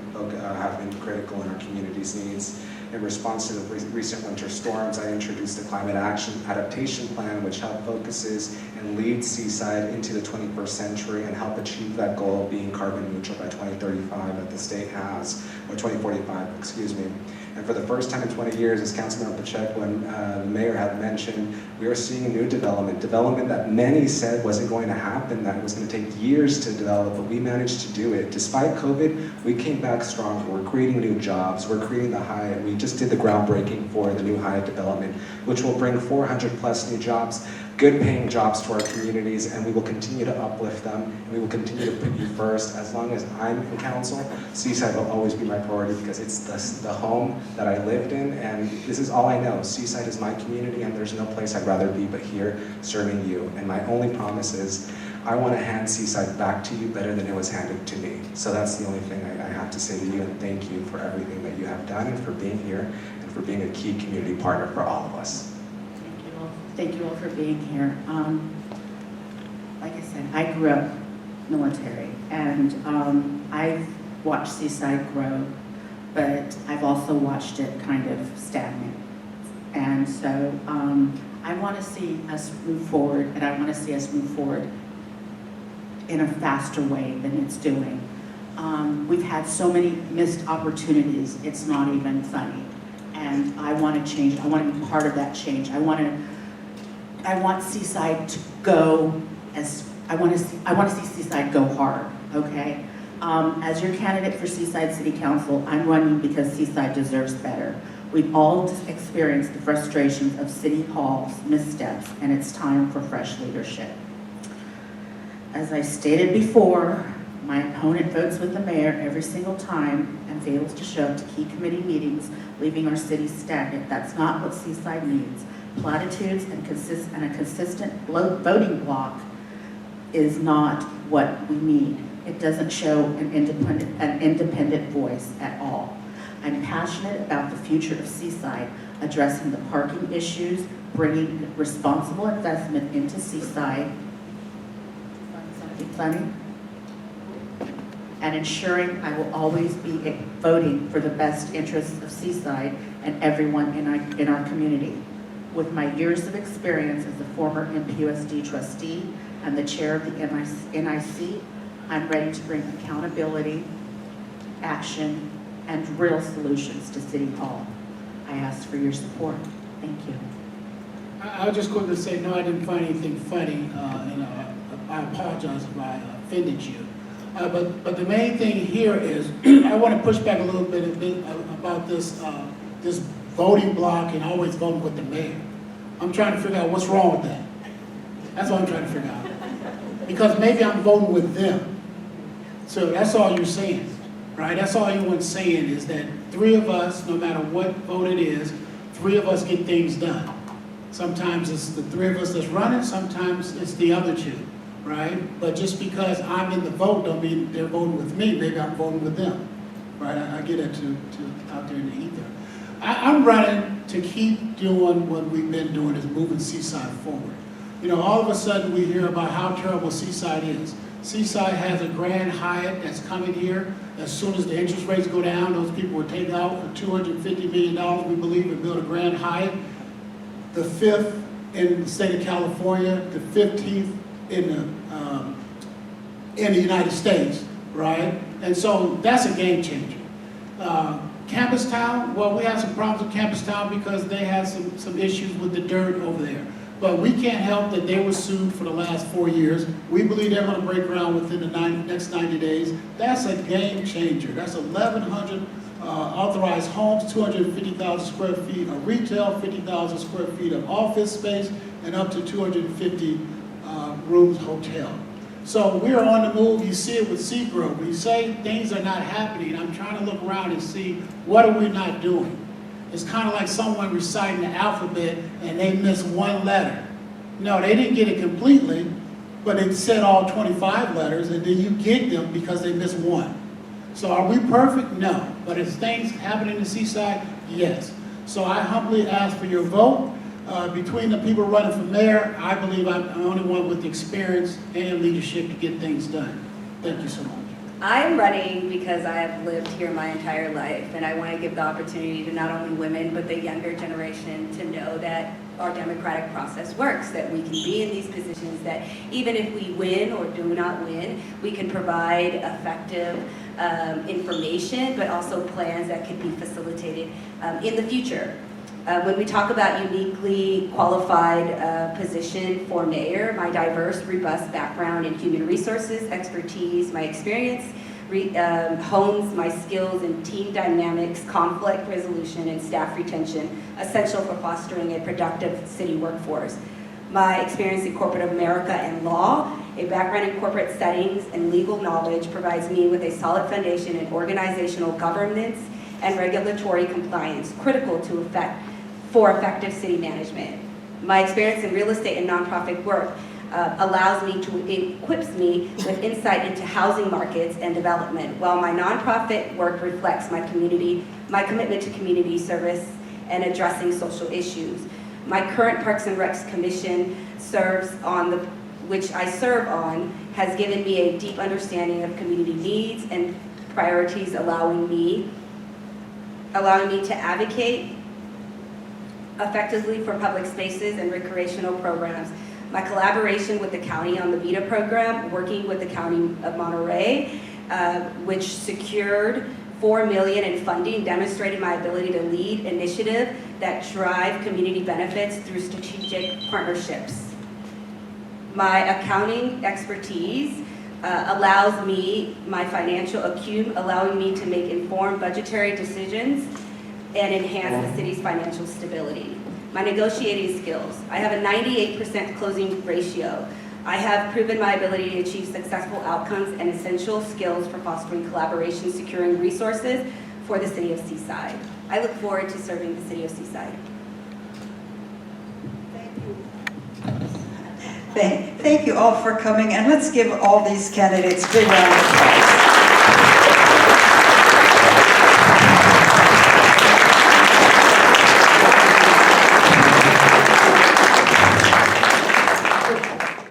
critical in our community's needs. In response to the recent winter storms, I introduced the Climate Action Adaptation Plan, which focuses and leads Seaside into the 21st century and help achieve that goal of being carbon neutral by 2035 that the state has, or 2045, excuse me. And for the first time in 20 years, as Councilmember Pacheco and the mayor had mentioned, we are seeing new development that many said wasn't going to happen, that it was going to take years to develop, but we managed to do it. Despite COVID, we came back strong. We're creating new jobs. We're creating the Hyatt. We just did the groundbreaking for the new Hyatt development, which will bring 400 plus new jobs. good paying jobs to our communities, and we will continue to uplift them, and we will continue to put you first. As long as I'm in council, Seaside will always be my priority because it's the home that I lived in, and this is all I know. Seaside is my community, and there's no place I'd rather be but here serving you. And my only promise is I want to hand Seaside back to you better than it was handed to me. So that's the only thing I have to say to you, and thank you for everything that you have done and for being here and for being a key community partner for all of us. Thank you all for being here. Like I said, I grew up military, and I've watched Seaside grow, but I've also watched it kind of stagnate. And so I want to see us move forward, and I want to see us move forward in a faster way than it's doing. We've had so many missed opportunities, it's not even funny. And I want to change. I want to be part of that change. I want Seaside to go I want to see Seaside go hard, okay? As your candidate for Seaside City Council, I'm running because Seaside deserves better. We've all experienced the frustrations of City Hall's missteps, and it's time for fresh leadership. As I stated before, my opponent votes with the mayor every single time and fails to show up to key committee meetings, leaving our city stagnant. That's not what Seaside needs. Platitudes and a consistent voting block is not what we need. It doesn't show an independent voice at all. I'm passionate about the future of Seaside, addressing the parking issues, bringing responsible investment into Seaside, planning, and ensuring I will always be voting for the best interests of Seaside and everyone in our community. With my years of experience as a former MPUSD trustee and the chair of the NIC, I'm ready to bring accountability, action, and real solutions to City Hall. I ask for your support. Thank you. I'll just quickly say, no, I didn't find anything funny, and I apologize if I offended you. But the main thing here is, I want to push back a little bit about this voting block and always voting with the mayor. I'm trying to figure out what's wrong with that. That's what I'm trying to figure out. Because maybe I'm voting with them. So that's all you're saying, right? That's all anyone's saying is that three of us, no matter what vote it is, three of us get things done. Sometimes it's the three of us that's running, sometimes it's the other two, right? But just because I'm in the vote don't mean they're voting with me, maybe I'm voting with them, right? I get it to out there in the ether. I'm running to keep doing what we've been doing, is moving Seaside forward. You know, all of a sudden we hear about how terrible Seaside is. Seaside has a Grand Hyatt that's coming here. As soon as the interest rates go down, those people will take out for $250 million, we believe, and build a Grand Hyatt. The 5th in the state of California, the 15th in the United States, right? And so that's a game changer. Campus Town, well, we have some problems with Campus Town because they have some issues with the dirt over there. But we can't help that they were sued for the last 4 years. We believe they're going to break ground within the next 90 days. That's a game changer. That's 1,100 authorized homes, 250,000 square feet of retail, 50,000 square feet of office space, and up to 250 rooms hotel. So we're on the move. You see it with Seagrove. When you say things are not happening, I'm trying to look around and see what are we not doing. It's kind of like someone reciting the alphabet and they miss one letter. No, they didn't get it completely, but it said all 25 letters, and then you get them because they missed one. So are we perfect? No. But is things happening in Seaside? Yes. So I humbly ask for your vote. Between the people running for mayor, I believe I'm the only one with the experience and leadership to get things done. Thank you so much. I'm running because I have lived here my entire life, and I want to give the opportunity to not only women, but the younger generation to know that our democratic process works, that we can be in these positions, that even if we win or do not win, we can provide effective information, but also plans that can be facilitated in the future. When we talk about uniquely qualified position for mayor, my diverse, robust background in human resources, expertise, my experience, hones my skills in team dynamics, conflict resolution, and staff retention, essential for fostering a productive city workforce. My experience in corporate America and law, a background in corporate settings, and legal knowledge provides me with a solid foundation in organizational governance and regulatory compliance, critical for effective city management. My experience in real estate and nonprofit work equips me with insight into housing markets and development, while my nonprofit work reflects my commitment to community service and addressing social issues. My current Parks and Recs Commission which I serve on, has given me a deep understanding of community needs and priorities, allowing me to advocate effectively for public spaces and recreational programs. My collaboration with the county on the VITA program, working with the County of Monterey, which secured $4 million in funding, demonstrated my ability to lead initiatives that drive community benefits through strategic partnerships. My accounting expertise allows me, my financial acumen, allowing me to make informed budgetary decisions and enhance the city's financial stability. My negotiating skills. I have a 98% closing ratio. I have proven my ability to achieve successful outcomes and essential skills for fostering collaboration, securing resources for the city of Seaside. I look forward to serving the city of Seaside. Thank you all for coming, and let's give all these candidates a big round of applause.